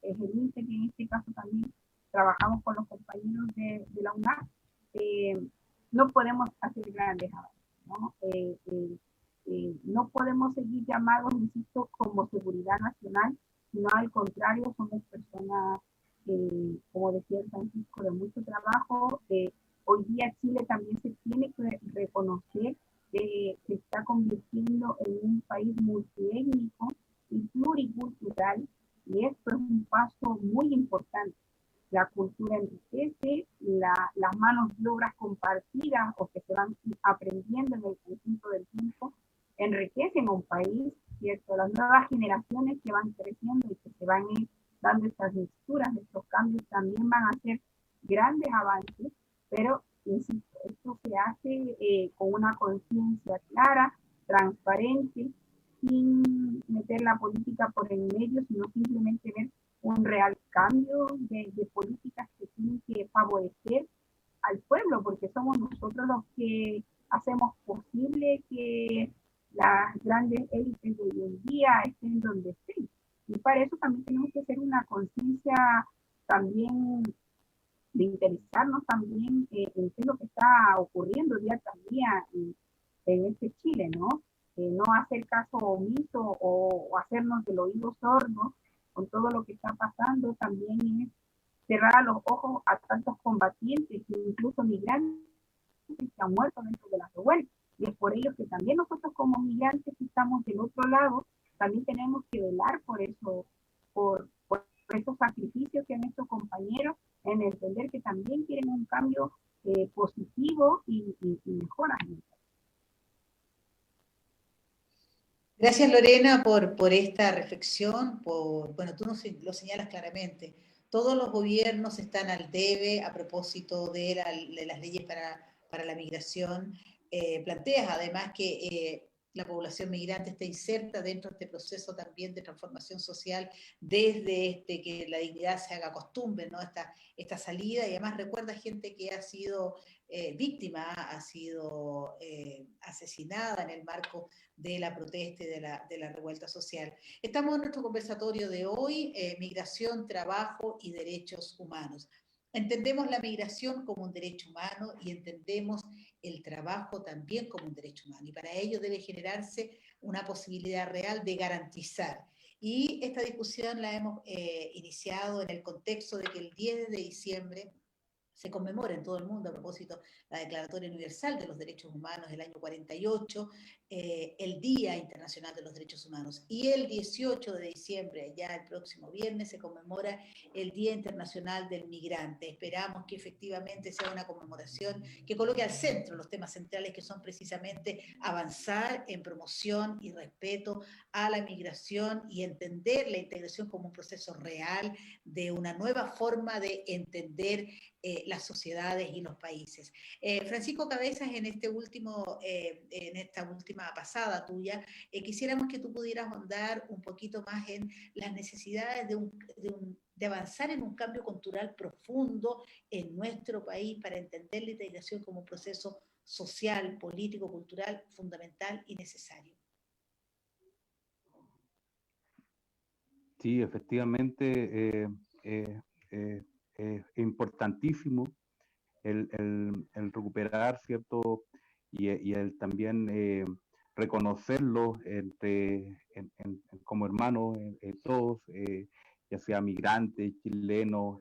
es el INSE, que en este caso también trabajamos con los compañeros de la UNAC, no podemos hacer grandes avances, ¿no? No podemos seguir llamados, insisto, como seguridad nacional, sino al contrario, somos personas, como decía el Francisco, de mucho trabajo. Hoy día Chile también se tiene que reconocer que se está convirtiendo en un país multiétnico y pluricultural, y esto es un paso muy importante. La cultura enriquece, las manos de obras compartidas o que se van aprendiendo en el conjunto del tiempo enriquecen a un país, ¿cierto? Las nuevas generaciones que van creciendo y que se van dando estas mixturas, estos cambios también van a hacer grandes avances, pero insisto, esto se hace con una conciencia clara, transparente, sin meter la política por el medio, sino simplemente ver un real cambio de políticas que tienen que favorecer al pueblo, porque somos nosotros los que hacemos posible que las grandes élites de hoy en día estén donde estén. Y para eso también tenemos que hacer una conciencia también de interesarnos también en qué es lo que está ocurriendo día tras día en este Chile, ¿no? No hacer caso omiso o hacernos del oído sordo con todo lo que está pasando, también es cerrar los ojos a tantos combatientes, incluso migrantes que han muerto dentro de las revueltas. Y es por ello que también nosotros como migrantes que estamos del otro lado, también tenemos que velar por eso, por esos sacrificios que han hecho compañeros, en entender que también quieren un cambio positivo y mejoras. Gracias, Lorena, por esta reflexión. Bueno, tú lo señalas claramente. Todos los gobiernos están al debe a propósito de las leyes para la migración. Planteas además que la población migrante está inserta dentro de este proceso también de transformación social desde que la dignidad se haga costumbre, ¿no? Esta salida, y además recuerda gente que ha sido víctima, ha sido asesinada en el marco de la protesta y de la revuelta social. Estamos en nuestro conversatorio de hoy, migración, trabajo y derechos humanos. Entendemos la migración como un derecho humano y entendemos el trabajo también como un derecho humano. Y para ello debe generarse una posibilidad real de garantizar. Y esta discusión la hemos iniciado en el contexto de que el 10 de diciembre se conmemora en todo el mundo, a propósito, la Declaratoria Universal de los Derechos Humanos del año 48, el Día Internacional de los Derechos Humanos. Y el 18 de diciembre, ya el próximo viernes, se conmemora el Día Internacional del Migrante. Esperamos que efectivamente sea una conmemoración que coloque al centro los temas centrales, que son precisamente avanzar en promoción y respeto a la migración y entender la integración como un proceso real de una nueva forma de entender las sociedades y los países. Francisco Cabezas, en esta última pasada tuya, quisiéramos que tú pudieras ahondar un poquito más en las necesidades de avanzar en un cambio cultural profundo en nuestro país para entender la integración como un proceso social, político, cultural fundamental y necesario. Sí, efectivamente, es importantísimo el recuperar, ¿cierto? Y el también reconocerlos como hermanos, todos, ya sea migrantes, chilenos,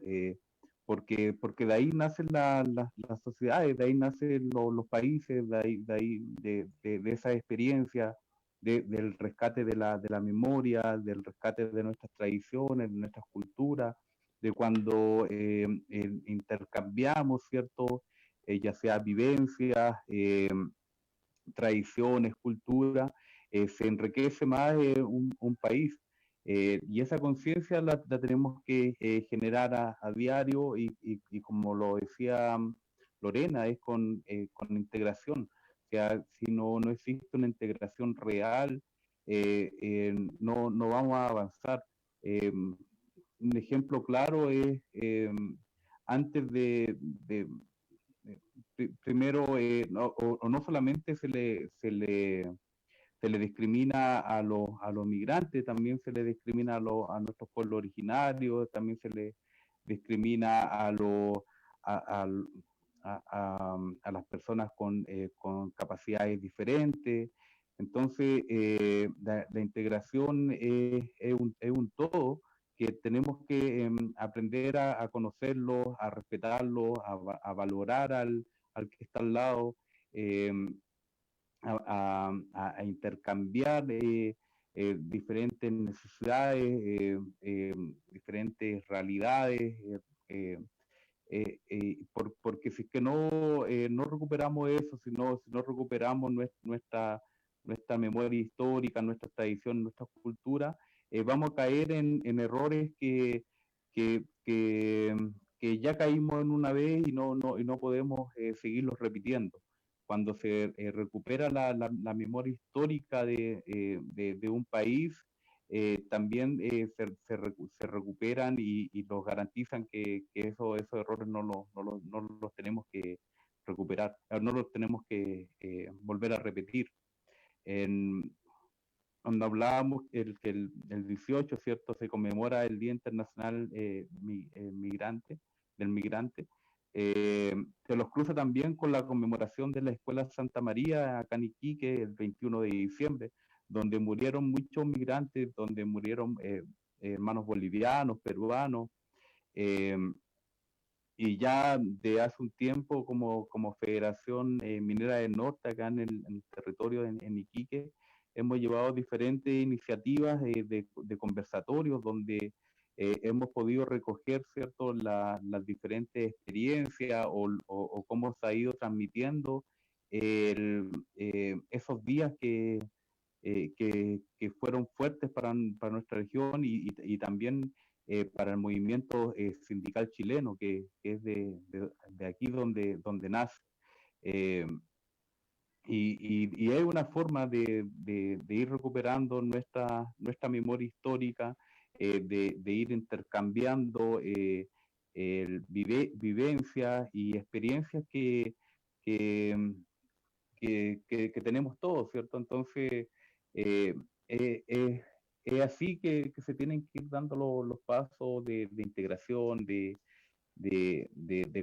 porque de ahí nacen las sociedades, de ahí nacen los países, de esa experiencia. Del rescate de la memoria, del rescate de nuestras tradiciones, de nuestras culturas, de cuando intercambiamos, ¿cierto? Ya sea vivencias, tradiciones, cultura, se enriquece más un país. Y esa conciencia la tenemos que generar a diario y como lo decía Lorena, es con integración. O sea, si no existe una integración real, no vamos a avanzar. Un ejemplo claro es antes primero, no solamente se le discrimina a los migrantes, también se le discrimina a nuestros pueblos originarios, también se le discrimina a, a las personas con capacidades diferentes. Entonces, la integración es un todo que tenemos que aprender a conocerlo, a respetarlo, a valorar al que está al lado, eh, a intercambiar diferentes necesidades, diferentes realidades, porque si es que no recuperamos eso, si no recuperamos nuestra memoria histórica, nuestra tradición, nuestra cultura, vamos a caer en errores que, que, que ya caímos en una vez y no podemos seguirlos repitiendo. Cuando se recupera la memoria histórica de un país, también se recuperan y nos garantizan que esos errores no los tenemos que recuperar, no los tenemos que volver a repetir. Cuando hablábamos que el 18, ¿cierto? Se conmemora el Día Internacional del Migrante. Se los cruza también con la conmemoración de la Escuela Santa María acá en Iquique el 21 de diciembre, donde murieron muchos migrantes, donde murieron hermanos bolivianos, peruanos, y ya de hace un tiempo como Federación Minera del Norte, acá en el territorio en Iquique, hemos llevado diferentes iniciativas de conversatorios donde hemos podido recoger, ¿cierto?, las diferentes experiencias o cómo se ha ido transmitiendo esos días que fueron fuertes para nuestra región y también para el movimiento sindical chileno, que es de aquí donde nace. Eh, y hay una forma de ir recuperando nuestra memoria histórica, de ir intercambiando vivencias y experiencias que, que tenemos todos, ¿cierto? Entonces, eh, eh, eh, es así que se tienen que ir dando los pasos de integración, de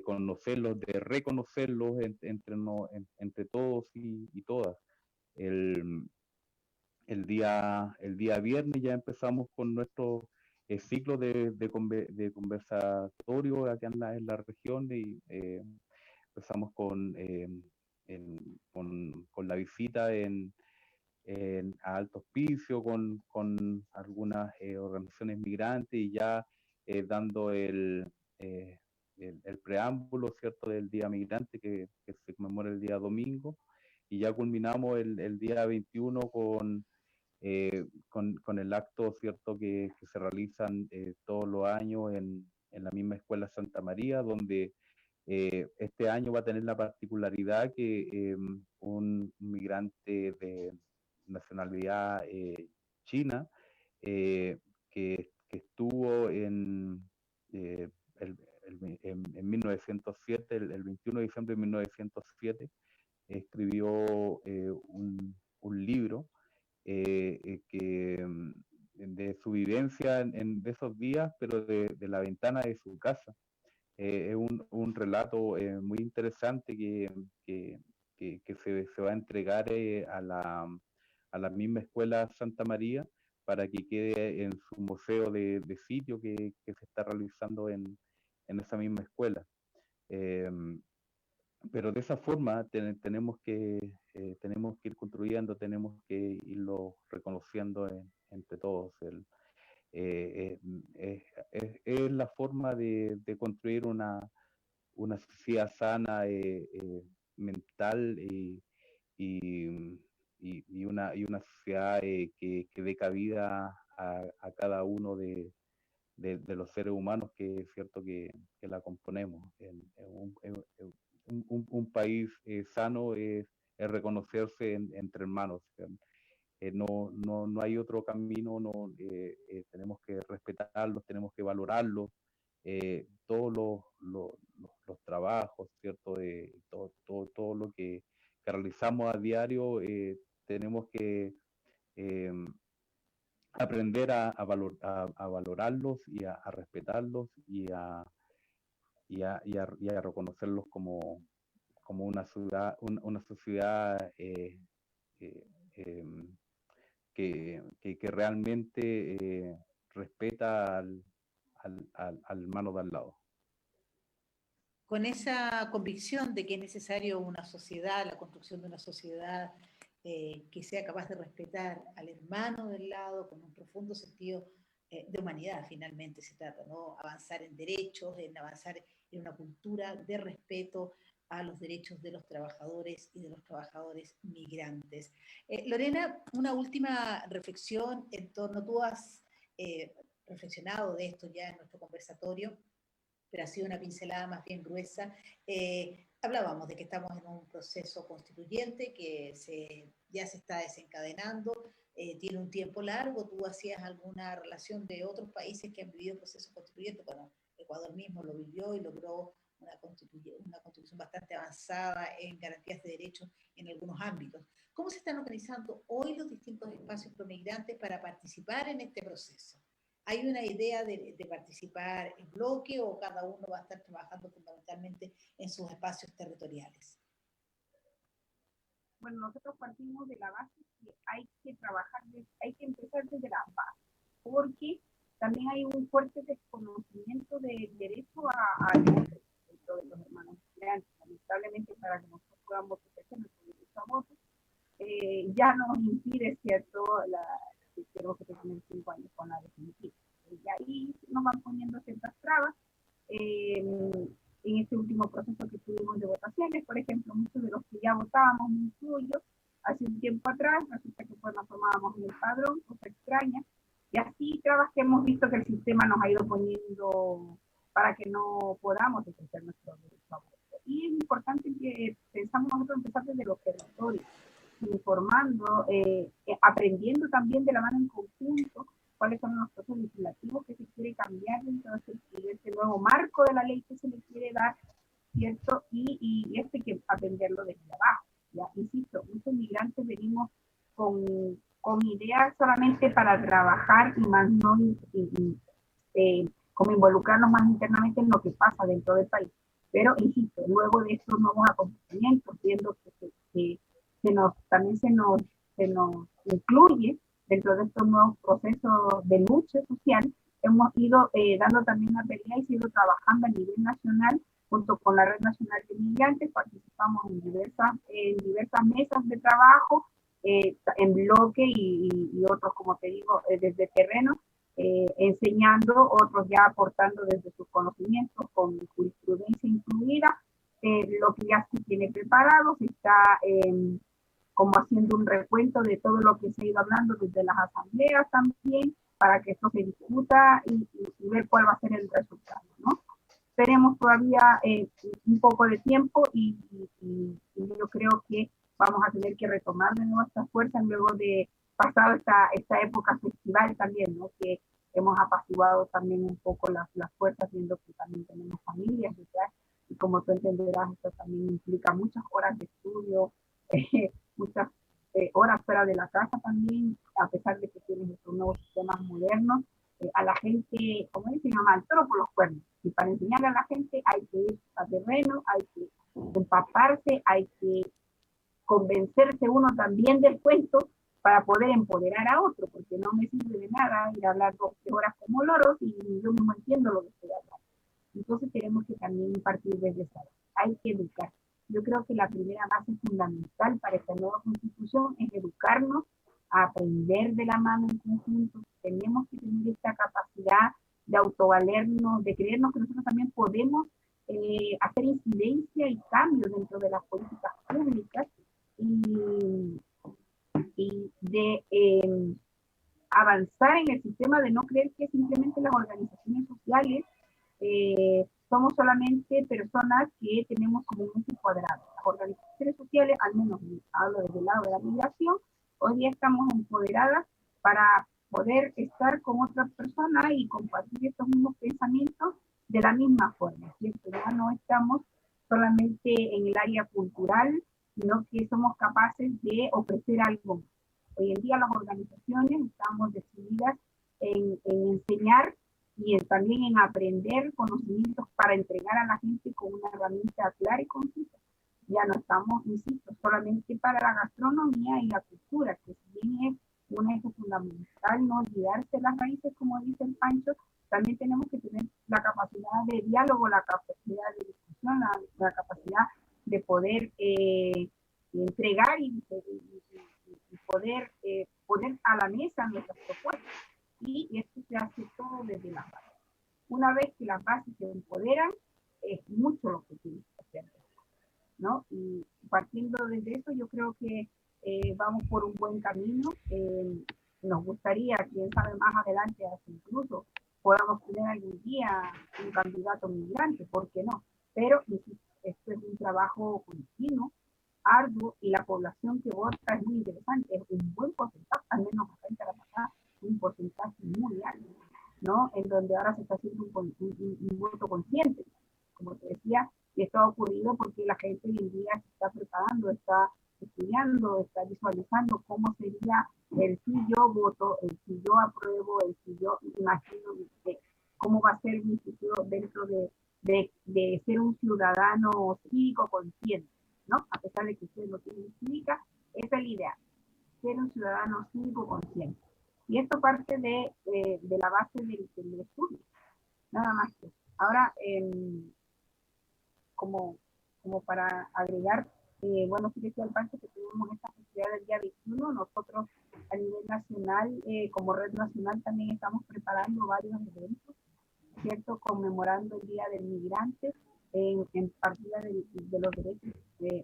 conocerlos, de reconocerlos entre todos y todas. El, el día viernes ya empezamos con nuestro ciclo de conversatorio acá en la región y empezamos con la visita a Alto Hospicio con algunas organizaciones migrantes y ya dando el preámbulo, ¿cierto?, del Día Migrante que se conmemora el día domingo, y ya culminamos el día 21 con el acto, ¿cierto?, que se realizan todos los años en la misma Escuela Santa María, donde este año va a tener la particularidad que un migrante de nacionalidad china eh, que estuvo eh, el, en 1907, el 21 de diciembre de 1907, escribió un libro de su vivencia de esos días, pero de la ventana de su casa. Es un relato muy interesante que se va a entregar a la misma Escuela Santa María para que quede en su museo de sitio que se está realizando en esa misma escuela. Eh, pero de esa forma tenemos que ir construyendo, tenemos que irlo reconociendo entre todos. Eh, es la forma de construir una sociedad sana, mental y, y una sociedad que dé cabida a cada uno de los seres humanos que es cierto que la componemos. Un país sano es reconocerse entre hermanos. No hay otro camino, tenemos que respetarlos, tenemos que valorarlos, todos los trabajos, ¿cierto? Todo lo que realizamos a diario, tenemos que eh, aprender a valorarlos y a respetarlos y a reconocerlos como una sociedad eh, eh, que realmente respeta al mano de al lado. Con esa convicción de que es necesario una sociedad, la construcción de una sociedad que sea capaz de respetar al hermano del lado con un profundo sentido de humanidad, finalmente se trata, ¿no? Avanzar en derechos, en avanzar en una cultura de respeto a los derechos de los trabajadores y de los trabajadores migrantes. Lorena, una última reflexión en torno, tú has reflexionado de esto ya en nuestro conversatorio, pero ha sido una pincelada más bien gruesa. Hablábamos de que estamos en un proceso constituyente que ya se está desencadenando, tiene un tiempo largo. Tú hacías alguna relación de otros países que han vivido procesos constituyentes. Bueno, Ecuador mismo lo vivió y logró una constitución bastante avanzada en garantías de derechos en algunos ámbitos. ¿Cómo se están organizando hoy los distintos espacios promigrantes para participar en este proceso? ¿Hay una idea de participar en bloque o cada uno va a estar trabajando fundamentalmente en sus espacios territoriales? Bueno, nosotros partimos de la base que hay que trabajar, hay que empezar desde la base, porque también hay un fuerte desconocimiento del derecho a dentro de los hermanos migrantes. Lamentablemente, para que nosotros podamos ejercer nuestro derecho a voto, ya nos impide, ¿cierto? Tenemos que tener 5 años con la definitiva. Y ahí nos van poniendo ciertas trabas. En este último proceso que tuvimos de votaciones, por ejemplo, muchos de los que ya votábamos, incluyo, hace un tiempo atrás, resulta que pues nos tomábamos en el padrón, cosa extraña, y así trabas que hemos visto que el sistema nos ha ido poniendo para que no podamos ejercer nuestro derecho a voto. Y es importante que pensamos nosotros empezar desde los territorios, informando, aprendiendo también de la mano en conjunto cuáles son los procesos legislativos que se quiere cambiar dentro de este nuevo marco de la ley que se le quiere dar, ¿cierto? Y esto hay que aprenderlo desde abajo, ¿ya? Insisto, muchos migrantes venimos con ideas solamente para trabajar y más no como involucrarnos más internamente en lo que pasa dentro del país. Pero, insisto, luego de estos nuevos acontecimientos, viendo que también se nos incluye dentro de estos nuevos procesos de lucha social, hemos ido dando también una pelea y sido trabajando a nivel nacional junto con la Red Nacional de Migrantes. Participamos en diversas mesas de trabajo, en bloque y otros, como te digo, desde terreno, enseñando, otros ya aportando desde sus conocimientos con jurisprudencia incluida, lo que ya se tiene preparado, se está como haciendo un recuento de todo lo que se ha ido hablando desde las asambleas también, para que esto se discuta y ver cuál va a ser el resultado, ¿no? Tenemos todavía un poco de tiempo y yo creo que vamos a tener que retomar de nuevo estas fuerzas luego de pasado esta época festival también, ¿no? Que hemos apaciguado también un poco las fuerzas, viendo que también tenemos familias detrás, y como tú entenderás, esto también implica muchas horas de estudio, muchas horas fuera de la casa también, a pesar de que tienes estos nuevos sistemas modernos. A la gente, como dice mi mamá, al toro por los cuernos. Y para enseñarle a la gente hay que ir a terreno, hay que empaparse, hay que convencerse uno también del cuento para poder empoderar a otro, porque no me sirve de nada ir a hablar 12 horas como loros y yo mismo entiendo lo que estoy hablando. Entonces tenemos que también partir desde esa base. Hay que educar. Yo creo que la primera base fundamental para esta nueva constitución es educarnos, a aprender de la mano en conjunto. Tenemos que tener esta capacidad de autovalernos, de creernos que nosotros también podemos hacer incidencia y cambios dentro de las políticas públicas y de avanzar en el sistema, de no creer que simplemente las organizaciones sociales somos solamente personas que tenemos como un mente cuadrado. Las organizaciones sociales, al menos hablo desde el lado de la migración, hoy día estamos empoderadas para poder estar con otras personas y compartir estos mismos pensamientos de la misma forma, ¿cierto? Ya no estamos solamente en el área cultural, sino que somos capaces de ofrecer algo más. Hoy en día las organizaciones estamos decididas en enseñar y también en aprender conocimientos para entregar a la gente con una herramienta clara y concisa. Ya no estamos, insisto, solamente para la gastronomía y la cultura, que si bien es un eje fundamental, no olvidarse de las raíces, como dice el Pancho, también tenemos que tener la capacidad de diálogo, la capacidad de discusión, la capacidad de poder entregar y poder poner a la mesa nuestras propuestas. Y esto se hace todo desde las bases. Una vez que las bases se empoderan, es mucho lo que tienes que hacer, ¿no? Y partiendo desde eso, yo creo que vamos por un buen camino. Nos gustaría, quién sabe, más adelante, hasta incluso podamos tener algún día un candidato migrante, ¿por qué no? Pero esto es un trabajo continuo, arduo, y la población que vota es muy interesante, es un buen porcentaje, al menos acá en Tarapacá, un porcentaje muy alto, ¿no? En donde ahora se está haciendo un voto consciente, como te decía, y esto ha ocurrido porque la gente hoy en día se está preparando, está estudiando, está visualizando cómo sería el si yo voto, el si yo apruebo, el si yo imagino cómo va a ser mi futuro dentro de ser un ciudadano cívico consciente, ¿no? A pesar de que ustedes lo tienen cívica, esa es la idea, ser un ciudadano cívico consciente. Y esto parte de la base del estudio, nada más que eso. Ahora, como para agregar, bueno, sí decía el Pancho que tuvimos esta festividad del día 21, nosotros a nivel nacional, como red nacional, también estamos preparando varios eventos, ¿cierto? Conmemorando el Día del Migrante, en partida de los derechos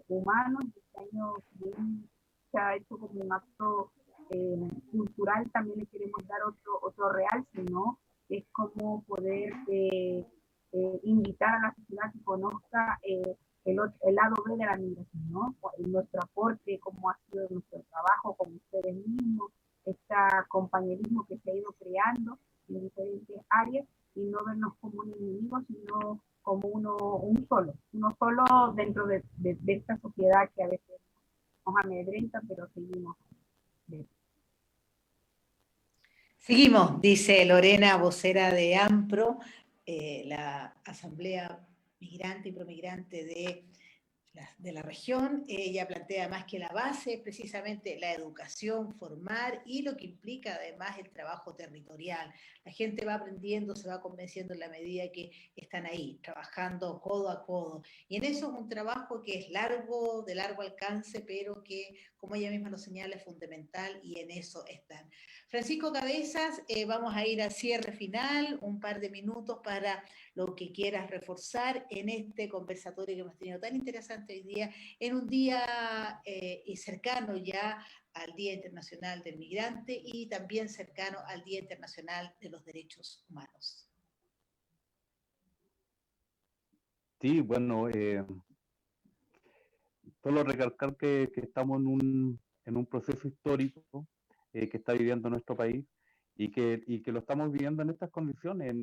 humanos. Este año bien se ha hecho como un acto cultural, también le queremos dar otro realce, ¿no? Es como poder invitar a la sociedad que conozca el lado B de la migración, ¿no? Nuestro aporte, cómo ha sido nuestro trabajo con ustedes mismos, este compañerismo que se ha ido creando en diferentes áreas y no vernos como un enemigo, sino como uno solo dentro de esta sociedad que a veces nos amedrenta, pero seguimos. Seguimos, dice Lorena, vocera de AMPRO, la Asamblea Migrante y Promigrante de la región. Ella plantea además que la base es precisamente la educación, formar y lo que implica además el trabajo territorial. La gente va aprendiendo, se va convenciendo en la medida que están ahí, trabajando codo a codo. Y en eso es un trabajo que es largo, de largo alcance, pero que, como ella misma lo señala, es fundamental y en eso están. Francisco Cabezas, vamos a ir al cierre final, un par de minutos para lo que quieras reforzar en este conversatorio que hemos tenido tan interesante hoy día, en un día y cercano ya al Día Internacional del Migrante y también cercano al Día Internacional de los Derechos Humanos. Sí, bueno, solo recalcar que estamos en un proceso histórico que está viviendo nuestro país y que lo estamos viviendo en estas condiciones,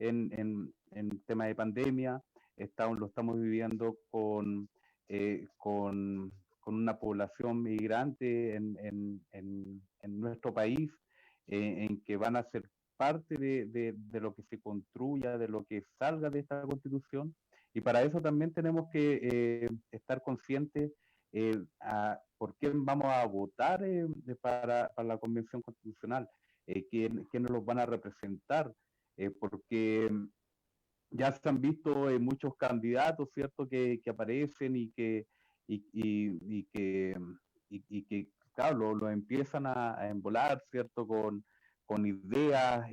en tema de pandemia, lo estamos viviendo con una población migrante en nuestro país, en que van a ser parte de lo que se construya, de lo que salga de esta constitución. Y para eso también tenemos que estar conscientes por quién vamos a votar para la Convención Constitucional, quiénes los van a representar, porque ya se han visto muchos candidatos, ¿cierto?, que aparecen y que claro, lo empiezan a embolar, ¿cierto?, con ideas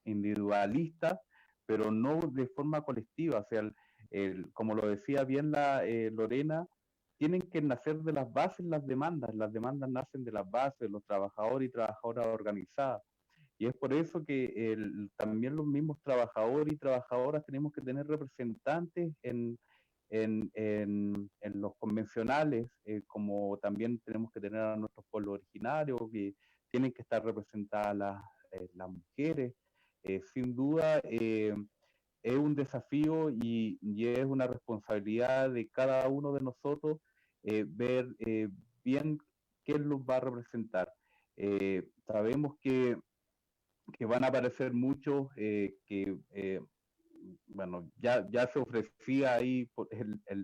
individualistas, pero no de forma colectiva. O sea, como lo decía bien Lorena, tienen que nacer de las bases las demandas nacen de las bases, de los trabajadores y trabajadoras organizadas. Y es por eso que también los mismos trabajadores y trabajadoras tenemos que tener representantes en los convencionales, como también tenemos que tener a nuestros pueblos originarios, que tienen que estar representadas las mujeres. Sin duda, es un desafío y es una responsabilidad de cada uno de nosotros ver bien qué los va a representar. Sabemos que van a aparecer muchos bueno, ya se ofrecía ahí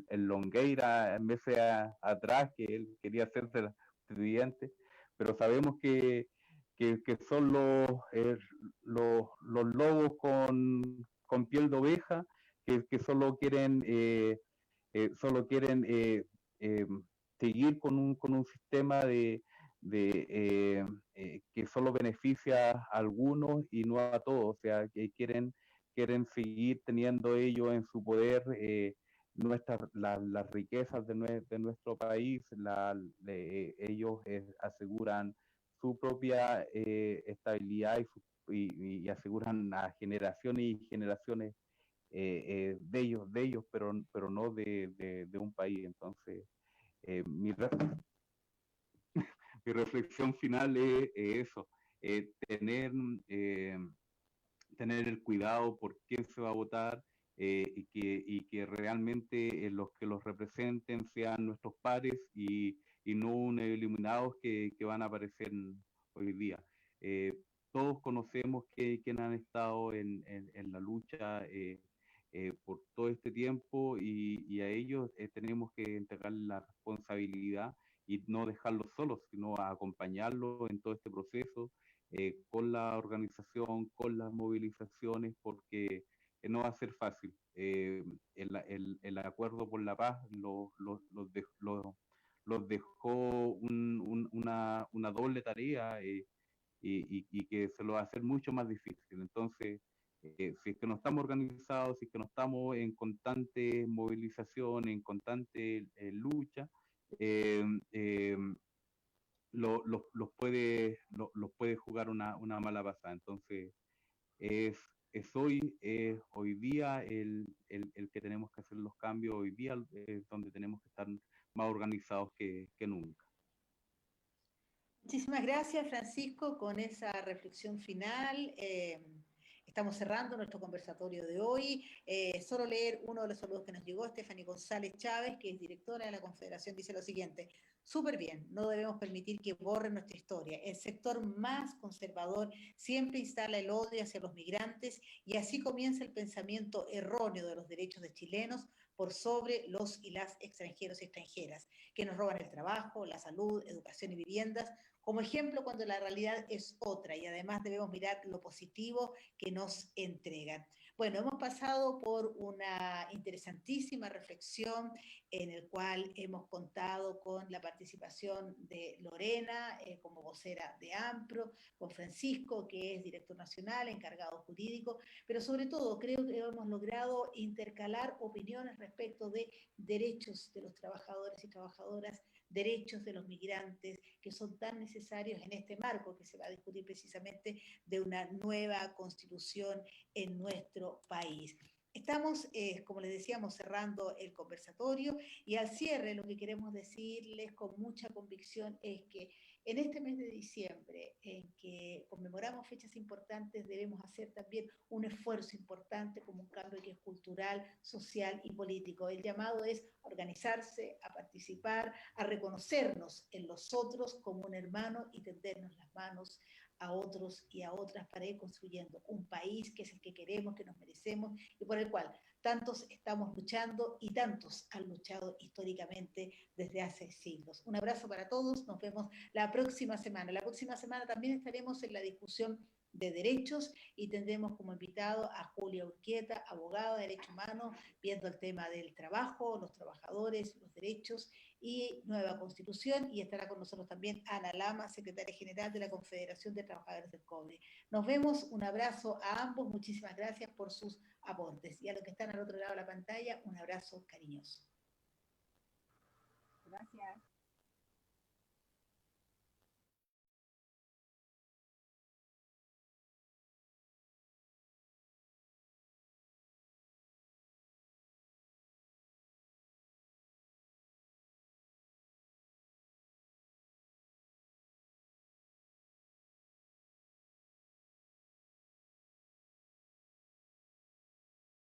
el Longueira meses atrás, que él quería hacerse estudiante, pero sabemos que son los lobos con piel de oveja, que solo quieren eh, seguir con un sistema que solo beneficia a algunos y no a todos. O sea, que quieren seguir teniendo ellos en su poder las riquezas de nuestro país. Ellos aseguran su propia estabilidad y aseguran a generaciones y generaciones de ellos, pero no de un país. Entonces, mi reflexión final es eso, eh, tener, eh, tener el cuidado por quién se va a votar y que realmente los que los representen sean nuestros pares y no unos eliminados que van a aparecer hoy día. Eh, Todos conocemos quienes han estado en la lucha por todo este tiempo y a ellos tenemos que entregar la responsabilidad y no dejarlos solos, sino acompañarlos en todo este proceso con la organización, con las movilizaciones, porque no va a ser fácil. el acuerdo por la paz los dejó una doble tarea, y que se lo va a hacer mucho más difícil. Entonces, si es que no estamos organizados, si es que no estamos en constante movilización, en constante lucha, eh, eh, los puede jugar una mala pasada. Entonces, hoy día el que tenemos que hacer los cambios, hoy día es donde tenemos que estar más organizados que nunca. Muchísimas gracias, Francisco, con esa reflexión final. Estamos cerrando nuestro conversatorio de hoy. Solo leer uno de los saludos que nos llegó, Stephanie González Chávez, que es directora de la Confederación, dice lo siguiente: súper bien, no debemos permitir que borren nuestra historia. El sector más conservador siempre instala el odio hacia los migrantes y así comienza el pensamiento erróneo de los derechos de chilenos por sobre los y las extranjeros y extranjeras, que nos roban el trabajo, la salud, educación y viviendas, como ejemplo cuando la realidad es otra, y además debemos mirar lo positivo que nos entregan. Bueno, hemos pasado por una interesantísima reflexión en el cual hemos contado con la participación de Lorena como vocera de AMPRO, con Francisco, que es director nacional, encargado jurídico, pero sobre todo creo que hemos logrado intercalar opiniones respecto de derechos de los trabajadores y trabajadoras, derechos de los migrantes, que son tan necesarios en este marco que se va a discutir precisamente de una nueva constitución en nuestro país. Estamos, como les decíamos, cerrando el conversatorio, y al cierre lo que queremos decirles con mucha convicción es que en este mes de diciembre, en que conmemoramos fechas importantes, debemos hacer también un esfuerzo importante como un cambio que es cultural, social y político. El llamado es organizarse, a participar, a reconocernos en los otros como un hermano y tendernos las manos a otros y a otras para ir construyendo un país que es el que queremos, que nos merecemos y por el cual tantos estamos luchando y tantos han luchado históricamente desde hace siglos. Un abrazo para todos, nos vemos la próxima semana. La próxima semana también estaremos en la discusión de derechos y tendremos como invitado a Julia Urquieta, abogada de Derecho Humano, viendo el tema del trabajo, los trabajadores, los derechos y nueva constitución, y estará con nosotros también Ana Lama, secretaria general de la Confederación de Trabajadores del Cobre. Nos vemos, un abrazo a ambos, muchísimas gracias por sus aportes, y a los que están al otro lado de la pantalla, un abrazo cariñoso. Gracias.